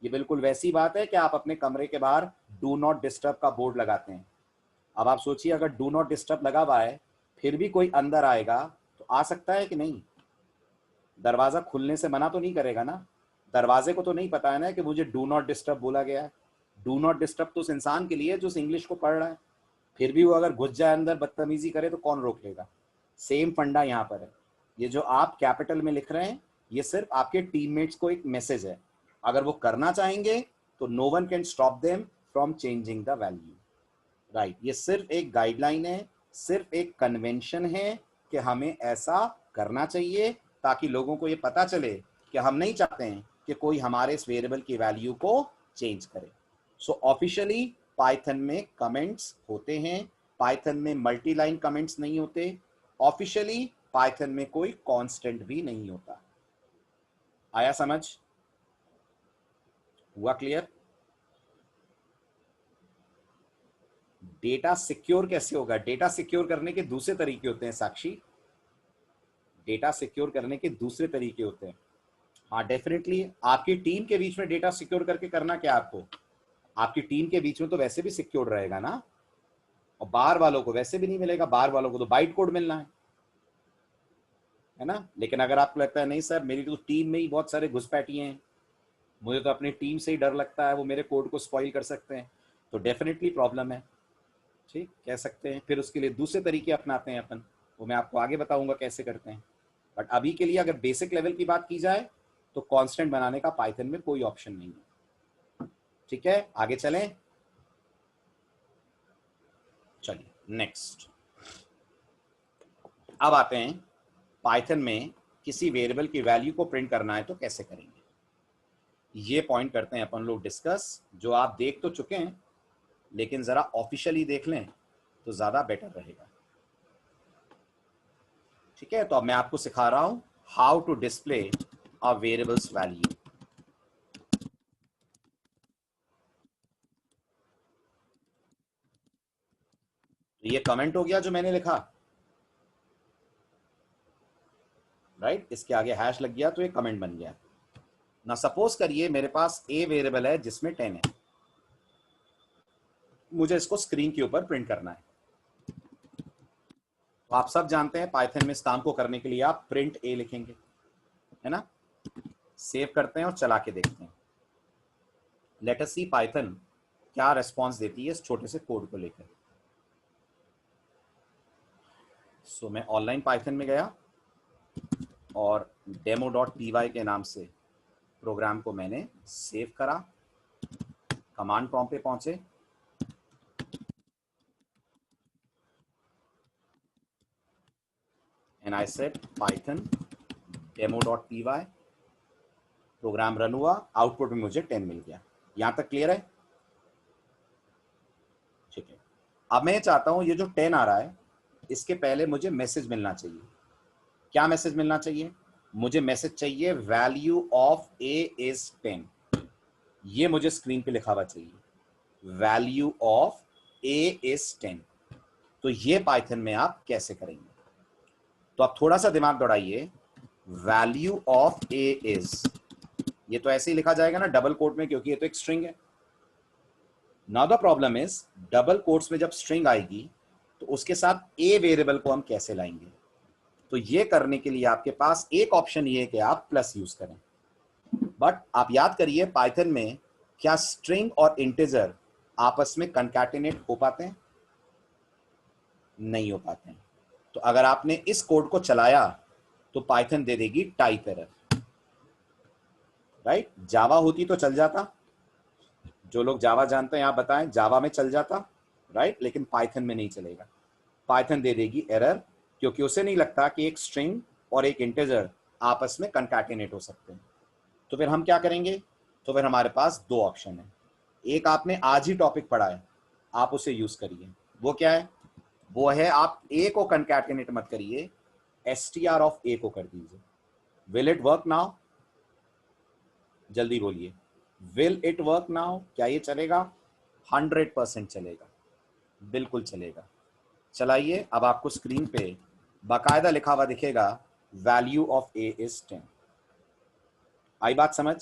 ये बिल्कुल वैसी बात है कि आप अपने कमरे के बाहर डू नॉट डिस्टर्ब का बोर्ड लगाते हैं। अब आप सोचिए अगर डू नॉट डिस्टर्ब लगा हुआ है फिर भी कोई अंदर आएगा तो आ सकता है कि नहीं? दरवाजा खुलने से मना तो नहीं करेगा ना, दरवाजे को तो नहीं पता है ना कि मुझे डू नॉट डिस्टर्ब बोला गया है। डू नॉट डिस्टर्ब तो उस इंसान के लिए जो उस इंग्लिश को पढ़ रहा है, फिर भी वो अगर घुस जाए अंदर बदतमीजी करे तो कौन रोक लेगा? सेम फंडा यहाँ पर है। ये जो आप कैपिटल में लिख रहे हैं ये सिर्फ आपके टीममेट्स को एक मैसेज है, अगर वो करना चाहेंगे तो no one can stop them from changing the value. Right, ये सिर्फ एक गाइडलाइन है, सिर्फ एक कन्वेंशन है कि हमें ऐसा करना चाहिए ताकि लोगों को ये पता चले कि हम नहीं चाहते हैं कि कोई हमारे इस वेरिएबल की वैल्यू को चेंज करे। सो ऑफिशियली पाइथन में कमेंट्स होते हैं, पाइथन में मल्टी लाइन कमेंट्स नहीं होते, ऑफिशियली पाइथन में कोई कांस्टेंट भी नहीं होता। आया समझ? हुआ क्लियर? डेटा सिक्योर कैसे होगा? डेटा सिक्योर करने के दूसरे तरीके होते हैं साक्षी, डेटा सिक्योर करने के दूसरे तरीके होते हैं। हाँ डेफिनेटली, आपकी टीम के बीच में डेटा सिक्योर करके करना क्या आपको? आपकी टीम के बीच में तो वैसे भी सिक्योर रहेगा ना, और बाहर वालों को वैसे भी नहीं मिलेगा, बाहर वालों को तो बाइट कोड मिलना है ना। लेकिन अगर आपको लगता है नहीं सर मेरी तो टीम में ही बहुत सारे घुसपैठिए हैं, मुझे तो अपनी टीम से ही डर लगता है, वो मेरे कोड को स्पॉइल कर सकते हैं, तो डेफिनेटली प्रॉब्लम है। ठीक कह सकते हैं, फिर उसके लिए दूसरे तरीके अपनाते हैं अपन, वो मैं आपको आगे बताऊंगा कैसे करते हैं। बट अभी के लिए अगर बेसिक लेवल की बात की जाए तो कांस्टेंट बनाने का पाइथन में कोई ऑप्शन नहीं है। ठीक है, आगे चलें। चलिए नेक्स्ट, अब आते हैं पाइथन में किसी वेरिएबल की वैल्यू को प्रिंट करना है तो कैसे करेंगे, ये पॉइंट करते हैं अपन लोग डिस्कस, जो आप देख तो चुके हैं लेकिन जरा ऑफिशियली देख लें तो ज्यादा बेटर रहेगा। ठीक है, तो अब मैं आपको सिखा रहा हूं how to display a variable's value. तो ये कमेंट हो गया जो मैंने लिखा, राइट, इसके आगे हैश लग गया तो ये कमेंट बन गया। ना सपोज करिए मेरे पास ए वेरिएबल है जिसमें 10 है, मुझे इसको स्क्रीन के ऊपर प्रिंट करना है। तो आप सब जानते हैं पाइथन में इस काम को करने के लिए आप प्रिंट ए लिखेंगे, है ना। सेव करते हैं और चला के देखते हैं। लेट अस सी पाइथन क्या रेस्पॉन्स देती है इस छोटे से कोड को लेकर। सो मैं ऑनलाइन पाइथन में गया और demo.py के नाम से प्रोग्राम को मैंने सेव करा, कमांड प्रॉम्प्ट पे पहुंचे, and I said Python demo.py, program run हुआ, आउटपुट में मुझे 10 मिल गया। यहां तक क्लियर है? ठीक है, अब मैं चाहता हूं ये जो 10 आ रहा है इसके पहले मुझे मैसेज मिलना चाहिए। क्या मैसेज मिलना चाहिए? मुझे मैसेज चाहिए वैल्यू ऑफ ए इज 10। ये मुझे स्क्रीन पे लिखा हुआ चाहिए, वैल्यू ऑफ ए इज 10। तो ये पाइथन में आप कैसे करेंगे? तो आप थोड़ा सा दिमाग दौड़ाइए। वैल्यू ऑफ ए इज, ये तो ऐसे ही लिखा जाएगा ना डबल कोट में, क्योंकि ये तो एक स्ट्रिंग है। Now the problem is double quotes में जब स्ट्रिंग आएगी तो उसके साथ ए वेरिएबल को हम कैसे लाएंगे? तो ये करने के लिए आपके पास एक ऑप्शन ये है कि आप प्लस यूज करें। बट आप याद करिए पाइथन में क्या स्ट्रिंग और इंटीजर आपस में कंकैटिनेट हो पाते हैं? नहीं हो पाते हैं। तो अगर आपने इस कोड को चलाया तो पाइथन दे देगी टाइप एरर, राइट। जावा होती तो चल जाता, जो लोग जावा जानते हैं आप बताएं, जावा में चल जाता, राइट, लेकिन पाइथन में नहीं चलेगा। पाइथन दे देगी एरर, क्योंकि उसे नहीं लगता कि एक स्ट्रिंग और एक इंटीजर आपस में कंकैटिनेट हो सकते हैं। तो फिर हम क्या करेंगे? तो फिर हमारे पास दो ऑप्शन है। एक आपने आज ही टॉपिक पढ़ा है, आप उसे यूज करिए। वो क्या है? वो है आप ए को कंकैटिनेट मत करिए, str ऑफ ए को कर दीजिए। Will it work now? जल्दी बोलिए, विल इट वर्क नाउ? क्या ये चलेगा? 100% चलेगा, बिल्कुल चलेगा। चलाइए, अब आपको स्क्रीन पे बाकायदा लिखा हुआ दिखेगा वैल्यू ऑफ ए इज 10। आई बात समझ?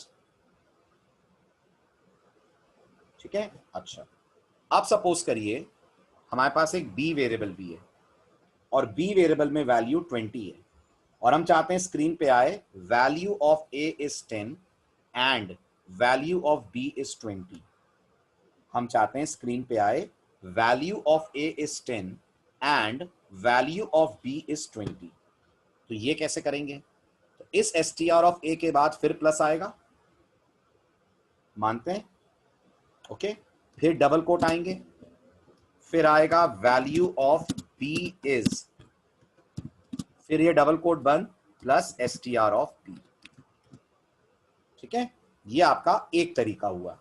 ठीक है, अच्छा। अब सपोज करिए हमारे पास एक बी वेरिएबल भी है और बी वेरिएबल में वैल्यू 20 है और हम चाहते हैं स्क्रीन पे आए value of a is 10 and value of b is 20। हम चाहते हैं स्क्रीन पे आए value of a is 10 and value of b is 20। तो ये कैसे करेंगे? तो इस str ऑफ ए के बाद फिर प्लस आएगा, मानते हैं? ओके, फिर डबल कोट आएंगे, फिर आएगा वैल्यू ऑफ बी इज, फिर ये डबल कोट बंद प्लस str ऑफ बी। ठीक है, ये आपका एक तरीका हुआ।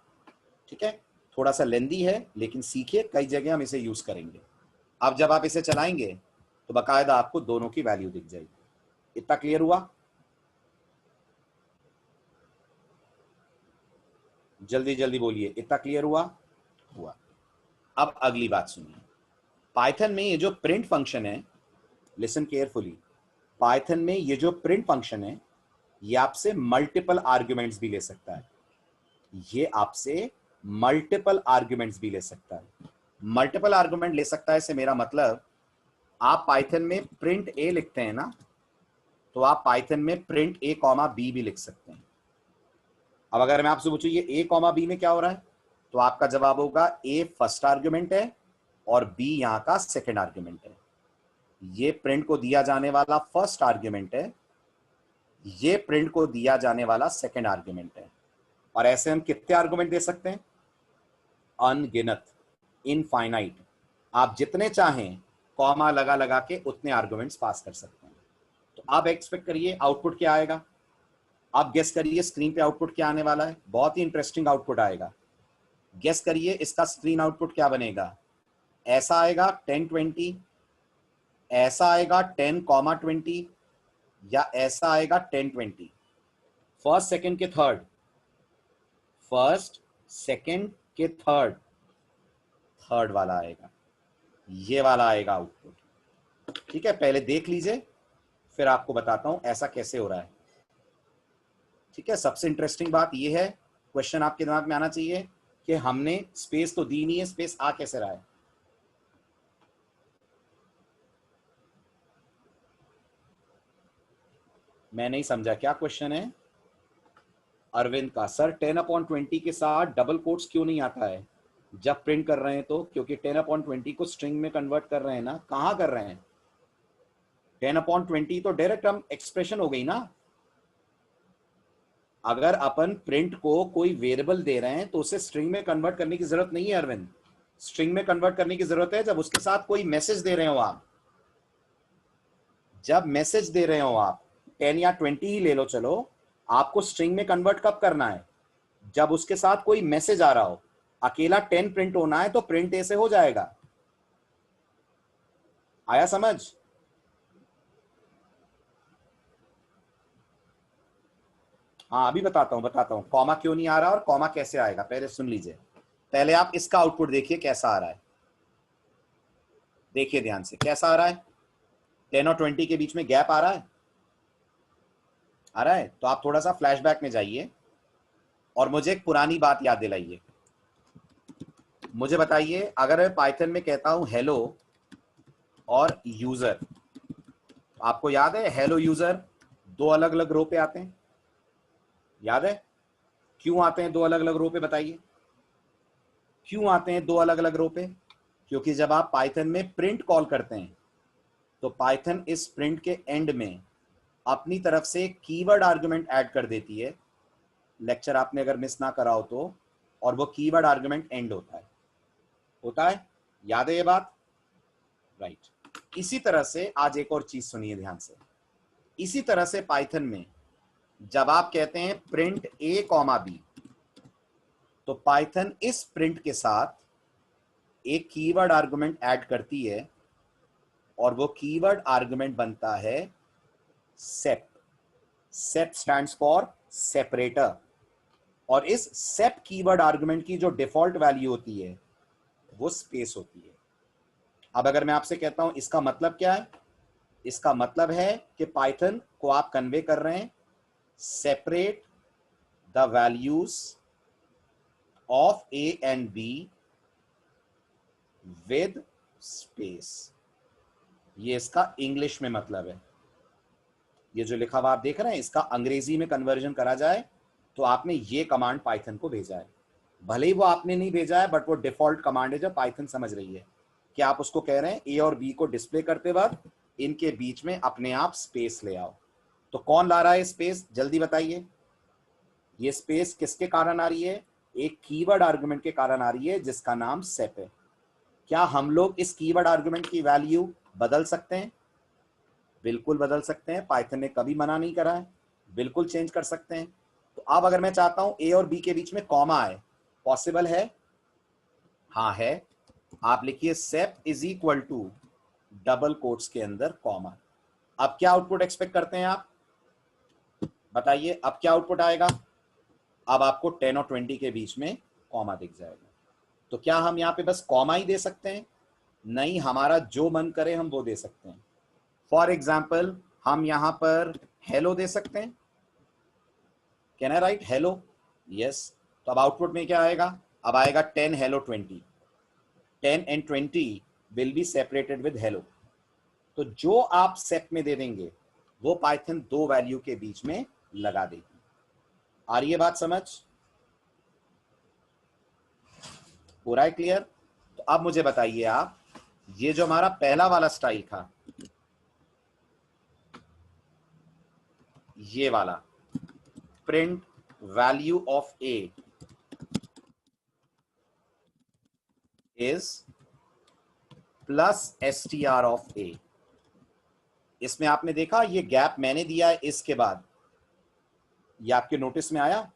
ठीक है, थोड़ा सा लेंदी है लेकिन सीखिए, कई जगह हम इसे यूज करेंगे। अब जब आप इसे चलाएंगे तो बाकायदा आपको दोनों की वैल्यू दिख जाएगी। इतना क्लियर हुआ? जल्दी जल्दी बोलिए, इतना क्लियर हुआ? हुआ। अब अगली बात सुनिए, पाइथन में ये जो प्रिंट फंक्शन है, लिसन केयरफुली, पाइथन में ये जो प्रिंट फंक्शन है ये आपसे मल्टीपल आर्ग्यूमेंट्स भी ले सकता है। ये आपसे मल्टीपल आर्ग्यूमेंट्स भी ले सकता है। मल्टीपल आर्ग्यूमेंट ले सकता है से मेरा मतलब, आप पाइथन में प्रिंट ए लिखते हैं ना, तो आप पाइथन में प्रिंट ए कॉमा बी भी लिख सकते हैं। अब अगर मैं आपसे पूछूं ये ए कॉमा बी में क्या हो रहा है, तो आपका जवाब होगा ए फर्स्ट आर्ग्यूमेंट है और बी यहां का सेकंड आर्ग्यूमेंट है। ये प्रिंट को दिया जाने वाला फर्स्ट आर्ग्यूमेंट है, ये प्रिंट को दिया जाने वाला सेकंड आर्ग्यूमेंट है। और ऐसे हम कितने आर्ग्यूमेंट दे सकते हैं? अनगिनत, इनफाइनाइट। आप जितने चाहें कॉमा लगा लगा के उतने आर्ग्यूमेंट्स पास कर सकते हैं। तो आप एक्सपेक्ट करिए आउटपुट क्या आएगा, आप गेस करिए स्क्रीन पे आउटपुट क्या आने वाला है। बहुत ही इंटरेस्टिंग आउटपुट आएगा। गेस करिए इसका स्क्रीन आउटपुट क्या बनेगा। ऐसा आएगा 1020, ऐसा आएगा 10,20, या ऐसा आएगा 1020। फर्स्ट सेकंड के थर्ड, फर्स्ट सेकंड के थर्ड, थर्ड वाला आएगा, ये वाला आएगा आउटपुट। ठीक है, पहले देख लीजिए फिर आपको बताता हूं ऐसा कैसे हो रहा है। ठीक है, सबसे इंटरेस्टिंग बात यह है, क्वेश्चन आपके दिमाग में आना चाहिए कि हमने स्पेस तो दी नहीं है, स्पेस आ कैसे रहा है। मैं नहीं समझा, क्या क्वेश्चन है अरविंद का? सर 10/20 के साथ डबल कोट्स क्यों नहीं आता है जब प्रिंट कर रहे हैं? तो क्योंकि 10/20 को स्ट्रिंग में कन्वर्ट कर रहे हैं ना। कहां कर रहे हैं? 10/20 तो डायरेक्ट हम एक्सप्रेशन हो गई ना। अगर अपन प्रिंट को कोई वेरिएबल दे रहे हैं तो उसे स्ट्रिंग में कन्वर्ट करने की जरूरत नहीं है अरविंद। स्ट्रिंग में कन्वर्ट करने की जरूरत है जब उसके साथ कोई मैसेज दे रहे हो आप। जब मैसेज दे रहे हो आप, 10 या 20 ही ले लो चलो, आपको स्ट्रिंग में कन्वर्ट कब करना है? जब उसके साथ कोई मैसेज आ रहा हो। अकेला 10 प्रिंट होना है तो प्रिंट ए से हो जाएगा। आया समझ? हाँ अभी बताता हूं कॉमा क्यों नहीं आ रहा और कॉमा कैसे आएगा। पहले सुन लीजिए, पहले आप इसका आउटपुट देखिए कैसा आ रहा है। देखिए ध्यान से कैसा आ रहा है। 10 और 20 के बीच में गैप आ रहा है, आ रहा है। तो आप थोड़ा सा फ्लैशबैक में जाइए और मुझे एक पुरानी बात याद दिलाइए। मुझे बताइए, अगर मैं पाइथन में कहता हूं हेलो और यूजर, आपको याद है हेलो यूजर दो अलग अलग रो पे आते हैं? याद है क्यों आते हैं दो अलग अलग रो पे? बताइए क्यों आते हैं दो अलग अलग रो पे? क्योंकि जब आप पाइथन में प्रिंट कॉल करते हैं तो पाइथन इस प्रिंट के एंड में अपनी तरफ से कीवर्ड आर्गुमेंट ऐड कर देती है। लेक्चर आपने अगर मिस ना करा हो तो, और वो कीवर्ड आर्गुमेंट एंड होता है। याद है ये बात? राइट। इसी तरह से आज एक और चीज सुनिए ध्यान से। इसी तरह से पाइथन में जब आप कहते हैं प्रिंट ए कॉमा बी, तो पाइथन इस प्रिंट के साथ एक कीवर्ड आर्गुमेंट ऐड करती है और वो कीवर्ड आर्गुमेंट बनता है सेप। सेप स्टैंड्स फॉर सेपरेटर। और इस सेप कीवर्ड आर्गुमेंट की जो डिफॉल्ट वैल्यू होती है वो स्पेस होती है। अब अगर मैं आपसे कहता हूं इसका मतलब क्या है, इसका मतलब है कि पाइथन को आप कन्वे कर रहे हैं separate the values of A and be with space. ये इसका इंग्लिश में मतलब है। ये जो लिखा हुआ आप देख रहे हैं, इसका अंग्रेजी में कन्वर्जन करा जाए तो आपने ये कमांड पाइथन को भेजा है। भले ही वो आपने नहीं भेजा है, बट वो डिफॉल्ट कमांड है जो पाइथन समझ रही है कि आप उसको कह रहे हैं ए और बी को डिस्प्ले करते वक्त इनके बीच में अपने आप स्पेस ले आओ। तो कौन ला रहा है स्पेस, जल्दी बताइए। ये स्पेस किसके कारण आ रही है? एक कीवर्ड आर्गुमेंट के कारण आ रही है जिसका नाम सेप है। क्या हम लोग इस कीवर्ड आर्गुमेंट की वैल्यू बदल सकते हैं? बिल्कुल बदल सकते हैं। पाइथन ने कभी मना नहीं करा है, बिल्कुल चेंज कर सकते हैं। तो अब अगर मैं चाहता हूं ए और बी के बीच में कॉमा आए, पॉसिबल है? हाँ है। आप लिखिए sep is equal to double quotes के अंदर कॉमा। अब क्या आउटपुट एक्सपेक्ट करते हैं आप? बताइए अब क्या आउटपुट आएगा। अब आपको 10 और 20 के बीच में कॉमा दिख जाएगा। तो क्या हम यहाँ पे बस कॉमा ही दे सकते हैं? नहीं, हमारा जो मन करे हम वो दे सकते हैं। फॉर एग्जाम्पल हम यहां पर हेलो दे सकते हैं। Can I right hello? Yes. तो अब आउटपुट में क्या आएगा? अब आएगा 10 hello 20। 10 and 20 will be separated with hello. तो जो आप सेप में दे देंगे वो पाइथन दो वैल्यू के बीच में लगा देगी। आ रही है बात समझ? पूरा है क्लियर? तो अब मुझे बताइए आप, ये जो हमारा पहला वाला स्टाइल था, ये वाला print value of a is plus str of a, इसमें आपने देखा ये गैप मैंने दिया है इसके बाद, ये आपके नोटिस में आया।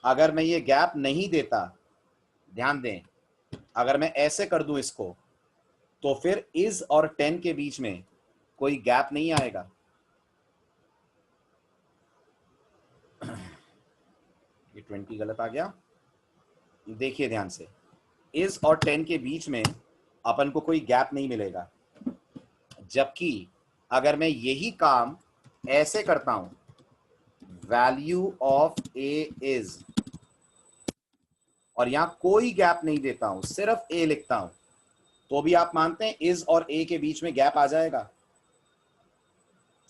अगर मैं ये गैप नहीं देता, ध्यान दें, अगर मैं ऐसे कर दूं इसको, तो फिर इज और 10 के बीच में कोई गैप नहीं आएगा। ये 20 गलत आ गया, देखिए ध्यान से, इज और 10 के बीच में अपन को कोई गैप नहीं मिलेगा। जबकि अगर मैं यही काम ऐसे करता हूं, वैल्यू ऑफ ए इज, और यहां कोई गैप नहीं देता हूं, सिर्फ ए लिखता हूं, तो भी आप मानते हैं इज और ए के बीच में गैप आ जाएगा,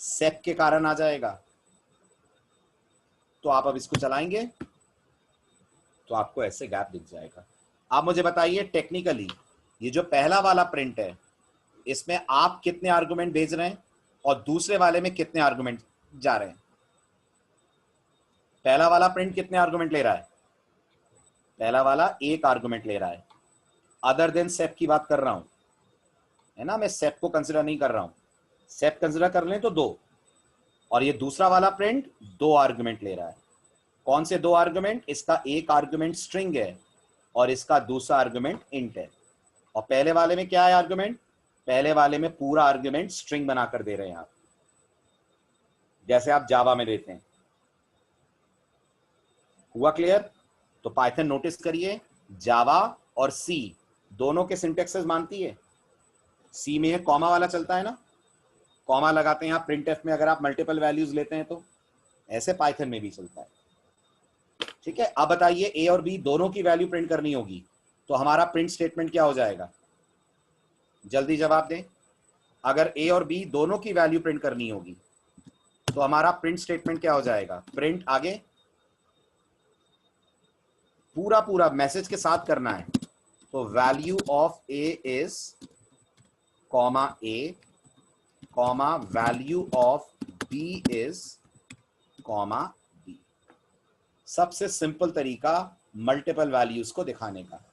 सेप के कारण आ जाएगा। तो आप अब इसको चलाएंगे तो आपको ऐसे गैप दिख जाएगा। आप मुझे बताइए टेक्निकली, ये जो पहला वाला प्रिंट है, इसमें आप कितने आर्गुमेंट भेज रहे हैं और दूसरे वाले में कितने आर्गुमेंट जा रहे हैं? पहला वाला प्रिंट कितने आर्गुमेंट ले रहा है? पहला वाला एक आर्गुमेंट ले रहा है, अदर देन सेप की बात कर रहा हूं, है ना, मैं सेप को कंसिडर नहीं कर रहा हूं। सेप कंसिडर कर लें तो 2, और ये दूसरा वाला प्रिंट 2 आर्गुमेंट ले रहा है। कौन से 2 आर्गुमेंट? इसका एक आर्गुमेंट स्ट्रिंग है और इसका दूसरा आर्गुमेंट इंट है। और पहले वाले में क्या है आर्गुमेंट? पहले वाले में पूरा आर्गुमेंट स्ट्रिंग बनाकर दे रहे हैं आप, जैसे आप जावा में देते हैं। हुआ क्लियर? तो पाइथन नोटिस करिए, जावा और सी दोनों के सिंटेक्सेस मानती है। सी में कॉमा वाला चलता है ना, कॉमा लगाते हैं आप प्रिंट एफ में, अगर आप मल्टीपल वैल्यूज लेते हैं तो ऐसे पाइथन में भी चलता है। ठीक है, अब बताइए ए और बी दोनों की वैल्यू प्रिंट करनी होगी, तो हमारा प्रिंट स्टेटमेंट क्या हो जाएगा? जल्दी जवाब दें। अगर ए और बी दोनों की वैल्यू प्रिंट करनी होगी तो हमारा प्रिंट स्टेटमेंट क्या हो जाएगा? प्रिंट आगे पूरा पूरा मैसेज के साथ करना है, तो value of a is comma a comma value of b is comma b. सबसे सिंपल तरीका मल्टीपल वैल्यूज को दिखाने का,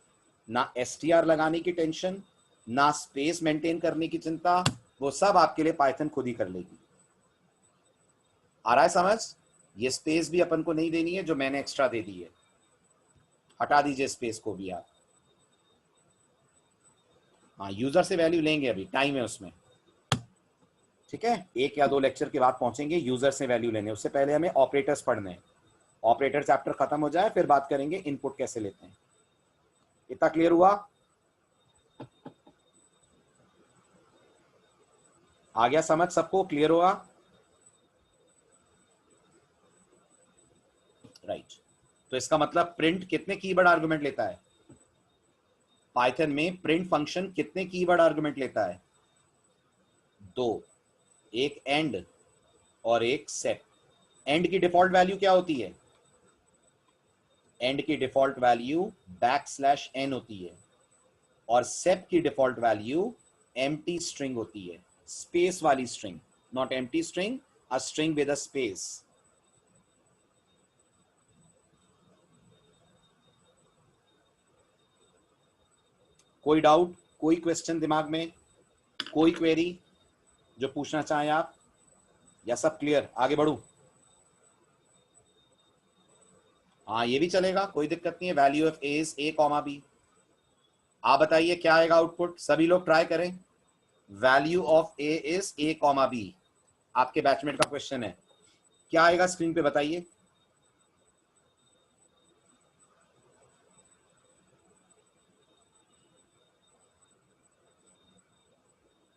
ना एसटीआर लगाने की टेंशन, ना स्पेस मेंटेन करने की चिंता, वो सब आपके लिए पाइथन खुद ही कर लेगी। आ रहा है समझ? ये स्पेस भी अपन को नहीं देनी है जो मैंने एक्स्ट्रा दे दी है, हटा दीजिए स्पेस को भी आप। हाँ, यूजर से वैल्यू लेंगे, अभी टाइम है उसमें। ठीक है, 1 या 2 लेक्चर के बाद पहुंचेंगे यूजर से वैल्यू लेने, उससे पहले हमें ऑपरेटर्स पढ़ने हैं। ऑपरेटर चैप्टर खत्म हो जाए फिर बात करेंगे इनपुट कैसे लेते हैं। इतना क्लियर हुआ? आ गया समझ सबको? क्लियर हुआ? राइट। तो इसका मतलब प्रिंट कितने कीवर्ड आर्गुमेंट लेता है? पाइथन में प्रिंट फंक्शन कितने कीवर्ड आर्गुमेंट लेता है? 2, एक एंड और एक सेट। एंड की डिफॉल्ट वैल्यू क्या होती है? एंड की डिफॉल्ट वैल्यू \n होती है, और सेप की डिफॉल्ट वैल्यू एम्प्टी स्ट्रिंग होती है, स्पेस वाली string, not empty string, a string with a space. कोई डाउट, कोई क्वेश्चन दिमाग में, कोई क्वेरी जो पूछना चाहें आप, या सब क्लियर? आगे बढ़ू? हाँ, ये भी चलेगा, कोई दिक्कत नहीं है। Value of a is a comma b. आप बताइए क्या आएगा आउटपुट, सभी लोग ट्राई करें। Value of a is a comma b, आपके बैचमेट का क्वेश्चन है, क्या आएगा स्क्रीन पे बताइए।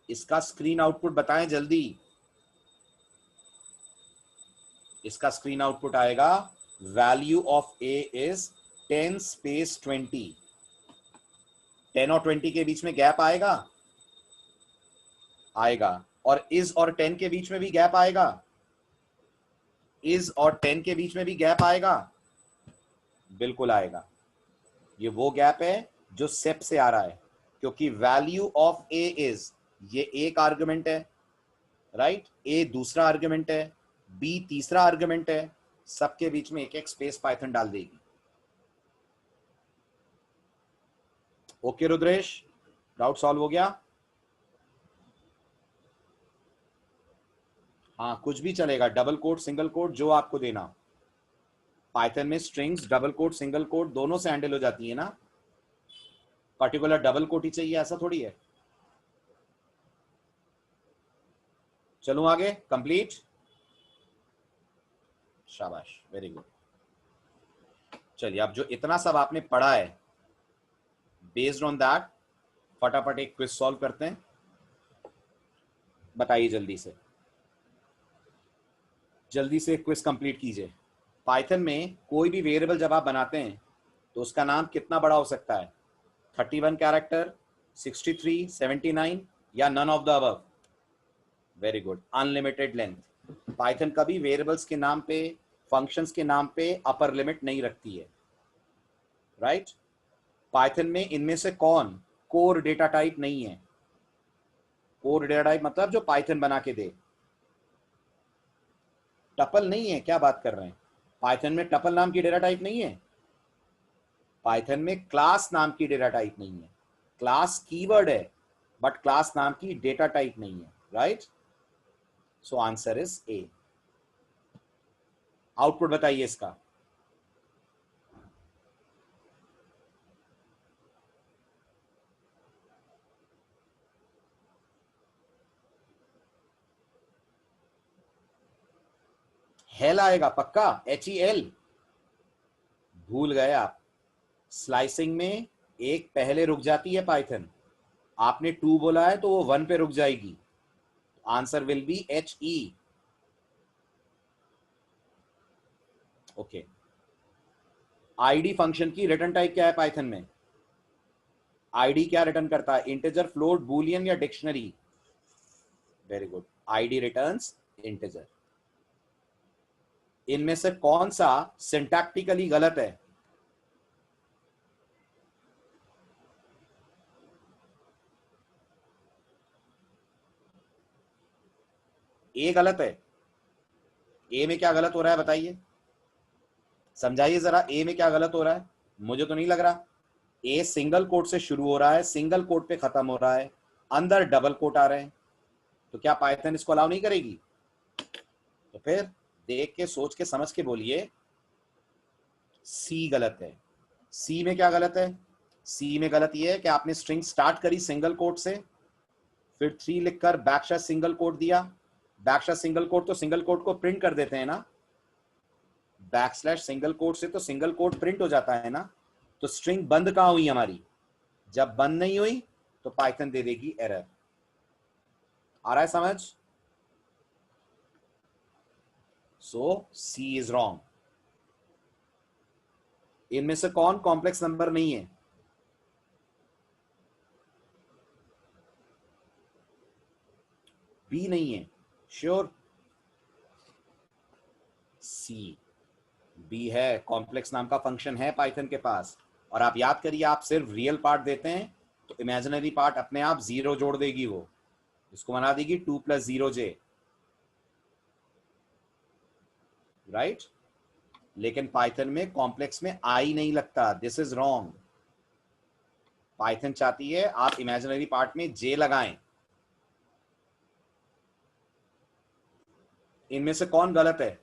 इसका स्क्रीन आउटपुट बताएं जल्दी। इसका स्क्रीन आउटपुट आएगा value of a is 10 space 20। 10 और 20 के बीच में गैप आएगा? आएगा। और इज और 10 के बीच में भी गैप आएगा? इज और 10 के बीच में भी गैप आएगा? बिल्कुल आएगा। ये वो गैप है जो सेप से आ रहा है, क्योंकि वैल्यू ऑफ ए इज, ये एक आर्गुमेंट है, राइट, ए दूसरा आर्गुमेंट है, बी तीसरा आर्गुमेंट है, सबके बीच में एक एक स्पेस पाइथन डाल देगी। ओके रुद्रेश, डाउट सॉल्व हो गया? हाँ कुछ भी चलेगा, डबल कोट सिंगल कोट जो आपको देना। पाइथन में strings double quote single quote दोनों से हैंडल हो जाती है ना, पर्टिकुलर डबल कोट ही चाहिए ऐसा थोड़ी है। चलूं आगे, कंप्लीट, शाबाश, वेरी गुड। चलिए अब जो इतना सब आपने पढ़ा है, बेस्ड ऑन दैट फटाफट एक क्विज सॉल्व करते हैं। बताइए जल्दी से क्विज कंप्लीट कीजिए। पाइथन में कोई भी वेरिएबल जब आप बनाते हैं तो उसका नाम कितना बड़ा हो सकता है? 31 कैरेक्टर, 63, 79 या none of the above? Very good, unlimited length. Python कभी वेरिएबल्स के नाम पे, फंक्शंस के नाम पे अपर लिमिट नहीं रखती है, राइट? पाइथन में इनमें से कौन कोर डेटा टाइप नहीं है? कोर डेटा टाइप मतलब जो पाइथन बना के दे। टपल नहीं है, क्या बात कर रहे हैं? पाइथन में टपल नाम की डेटा टाइप नहीं है। पाइथन में क्लास नाम की डेटा टाइप नहीं है। क्लास कीवर्ड है बट क्लास नाम की डेटा टाइप नहीं है, right? So answer is a. Output बताइए इसका। हेल आएगा पक्का, HEL? भूल गए आप। स्लाइसिंग में एक पहले रुक जाती है पाइथन, आपने 2 बोला है तो वो 1 पे रुक जाएगी, answer will be HE। Okay, ID function की रिटर्न टाइप क्या है पाइथन में? आईडी क्या रिटर्न करता है? इंटीजर, फ्लोट, बूलियन या dictionary? Very good, ID returns integer. इनमें से कौन सा सिंटैक्टिकली गलत है? ए गलत है। ए में क्या गलत हो रहा है बताइए, समझाइए जरा, ए में क्या गलत हो रहा है? मुझे तो नहीं लग रहा। ए सिंगल कोट से शुरू हो रहा है, सिंगल कोट पे खत्म हो रहा है, अंदर डबल कोट आ रहे हैं, तो क्या पाइथन इसको अलाउ नहीं करेगी? तो फिर देख के सोच के समझ के बोलिए, सी गलत है। सी में क्या गलत है? सी में गलत ये है कि आपने स्ट्रिंग स्टार्ट करी सिंगल कोट से, फिर 3 लिखकर बैकस्लैश सिंगल कोट दिया। बैकस्लैश सिंगल कोट तो सिंगल कोट को प्रिंट कर देते हैं ना, बैकस्लैश सिंगल कोट से तो सिंगल कोट प्रिंट हो जाता है ना, तो स्ट्रिंग बंद कहां हुई हमारी? जब बंद नहीं हुई तो पाइथन दे देगी एरर। आ रहा है समझ? सो सी इज रॉन्ग। इनमें से कौन कॉम्प्लेक्स नंबर नहीं है? बी नहीं है, श्योर? सी, बी है। कॉम्प्लेक्स नाम का फंक्शन है पाइथन के पास, और आप याद करिए, आप सिर्फ रियल पार्ट देते हैं तो इमेजिनरी पार्ट अपने आप 0 जोड़ देगी, वो इसको बना देगी 2 + 0j, राइट? लेकिन पाइथन में कॉम्प्लेक्स में आई नहीं लगता, दिस इज रॉन्ग। पाइथन चाहती है आप इमेजिनरी पार्ट में जे लगाएं। इनमें से कौन गलत है?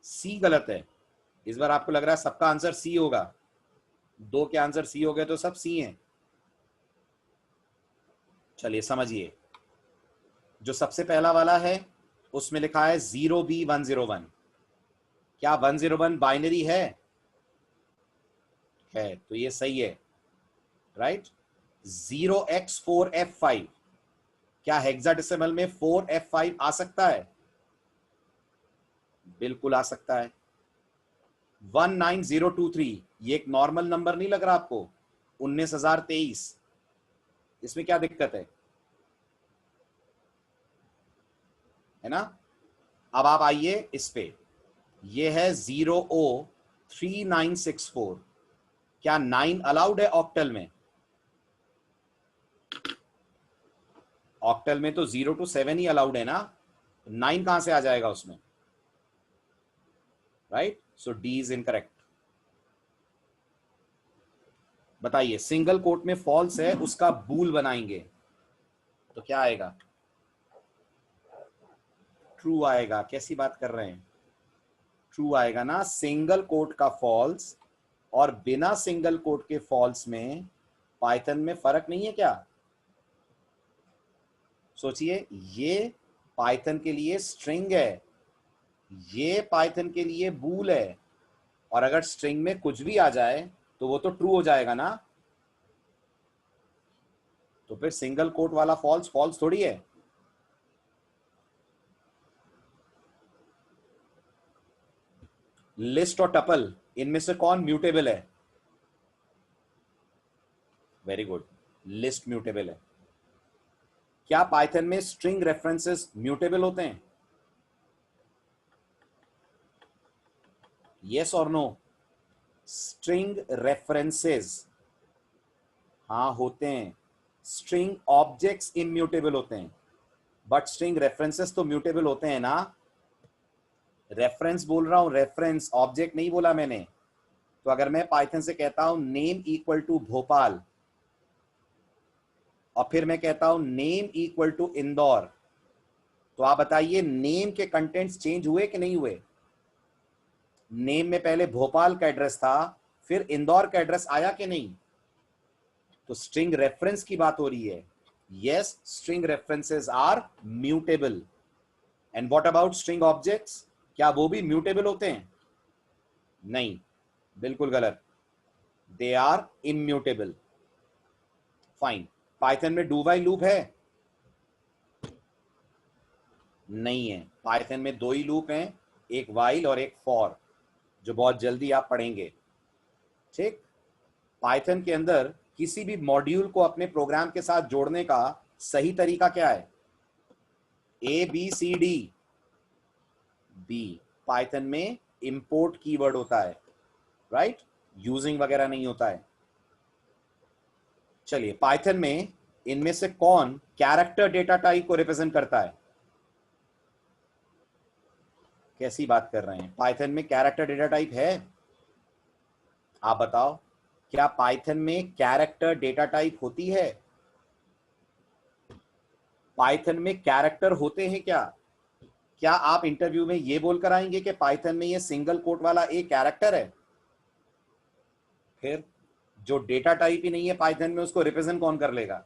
सी गलत है। इस बार आपको लग रहा है सबका आंसर सी होगा? 2 के आंसर सी हो गए तो सब सी हैं। चलिए समझिए, जो सबसे पहला वाला है उसमें लिखा है 0B101। क्या 101 बाइनरी है? तो ये सही है, राइट? 0x4f5, क्या हेक्साडेसिमल में 4f5 आ सकता है? बिल्कुल आ सकता है। 19023, ये एक नॉर्मल नंबर नहीं लग रहा आपको? 19,023, इसमें क्या दिक्कत है ना? अब आप आइए इस पे, ये है 0O3964, क्या 9 अलाउड है ऑक्टल में? ऑक्टल में तो 0 to 7 ही अलाउड है ना, 9 कहां से आ जाएगा उसमें, right? So D is incorrect. बताइए, सिंगल कोट में फॉल्स है, उसका बूल बनाएंगे तो क्या आएगा? ट्रू आएगा। कैसी बात कर रहे हैं? ट्रू आएगा ना। सिंगल कोट का फॉल्स और बिना सिंगल कोट के फॉल्स में पाइथन में फर्क नहीं है क्या? सोचिए, ये पाइथन के लिए स्ट्रिंग है, ये पाइथन के लिए बूल है, और अगर स्ट्रिंग में कुछ भी आ जाए तो वो तो ट्रू हो जाएगा ना। तो फिर सिंगल कोट वाला फॉल्स फॉल्स थोड़ी है। लिस्ट और टपल, इनमें से कौन म्यूटेबल है? वेरी गुड, लिस्ट म्यूटेबल है। क्या पाइथन में स्ट्रिंग रेफरेंसेस म्यूटेबल होते हैं? यस और नो? स्ट्रिंग रेफरेंसेस, हाँ होते हैं। स्ट्रिंग ऑब्जेक्ट्स इम्यूटेबल होते हैं, बट स्ट्रिंग रेफरेंसेस तो म्यूटेबल होते हैं ना। रेफरेंस बोल रहा हूं, रेफरेंस, ऑब्जेक्ट नहीं बोला मैंने। तो अगर मैं पाइथन से कहता हूं नेम इक्वल टू भोपाल, और फिर मैं कहता हूं नेम इक्वल टू इंदौर, तो आप बताइए नेम के कंटेंट्स चेंज हुए कि नहीं हुए? नेम में पहले भोपाल का एड्रेस था, फिर इंदौर का एड्रेस आया कि नहीं? तो स्ट्रिंग रेफरेंस की बात हो रही है। Yes, string references are mutable. And what about string objects, क्या वो भी म्यूटेबल होते हैं? नहीं, बिल्कुल गलत, they are immutable. Fine. Python में डू व्हाइल लूप है? नहीं है। पाइथन में दो ही लूप हैं, एक व्हाइल और एक फॉर, जो बहुत जल्दी आप पढ़ेंगे। ठीक। पाइथन के अंदर किसी भी मॉड्यूल को अपने प्रोग्राम के साथ जोड़ने का सही तरीका क्या है? A B C D. B, Python में इंपोर्ट कीवर्ड होता है, राइट? यूजिंग वगैरह नहीं होता है। चलिए, पाइथन में इनमें से कौन कैरेक्टर डेटा टाइप को रिप्रेजेंट करता है? कैसी बात कर रहे हैं? पाइथन में कैरेक्टर डेटा टाइप है? आप बताओ, क्या पाइथन में कैरेक्टर डेटा टाइप होती है? पाइथन में कैरेक्टर होते हैं क्या? क्या आप इंटरव्यू में ये बोलकर आएंगे कि पाइथन में ये सिंगल कोट वाला एक कैरेक्टर है? फिर जो डेटा टाइप ही नहीं है पाइथन में, उसको रिप्रेजेंट कौन कर लेगा?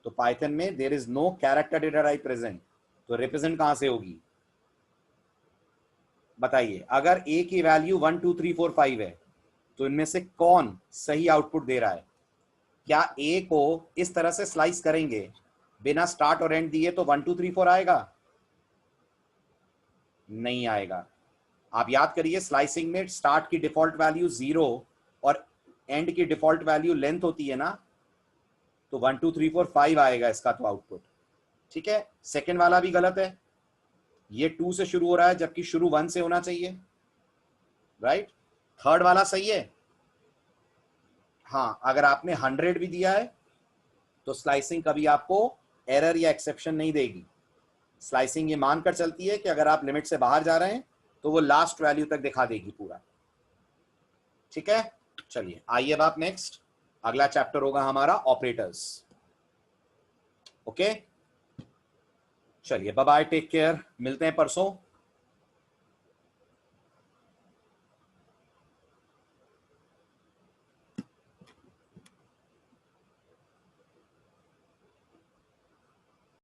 तो पाइथन में there is no character data type present, तो रिप्रेजेंट कहां से होगी? बताइए, अगर ए की वैल्यू 1 2 3 4 5 है, तो इनमें से कौन सही आउटपुट दे रहा है? क्या ए को इस तरह से स्लाइस करेंगे बिना स्टार्ट और एंड दिए तो 1 2 3 4 आएगा? नहीं आएगा। आप याद करिए, स्लाइसिंग में स्टार्ट की डिफॉल्ट वैल्यू 0 और एंड की डिफॉल्ट वैल्यू लेंथ होती है ना, तो 1 2 3 4 5 आएगा इसका तो आउटपुट। ठीक है। सेकेंड वाला भी गलत है, ये 2 से शुरू हो रहा है जबकि शुरू 1 से होना चाहिए, राइट? थर्ड वाला सही है। हाँ, अगर आपने 100 भी दिया है तो स्लाइसिंग कभी आपको एरर या एक्सेप्शन नहीं देगी। स्लाइसिंग ये मानकर चलती है कि अगर आप लिमिट से बाहर जा रहे हैं तो वो लास्ट वैल्यू तक दिखा देगी पूरा। ठीक है। चलिए, आइए अब आप नेक्स्ट, अगला चैप्टर होगा हमारा ऑपरेटर्स। ओके, चलिए, बाय बाय, टेक केयर, मिलते हैं परसों।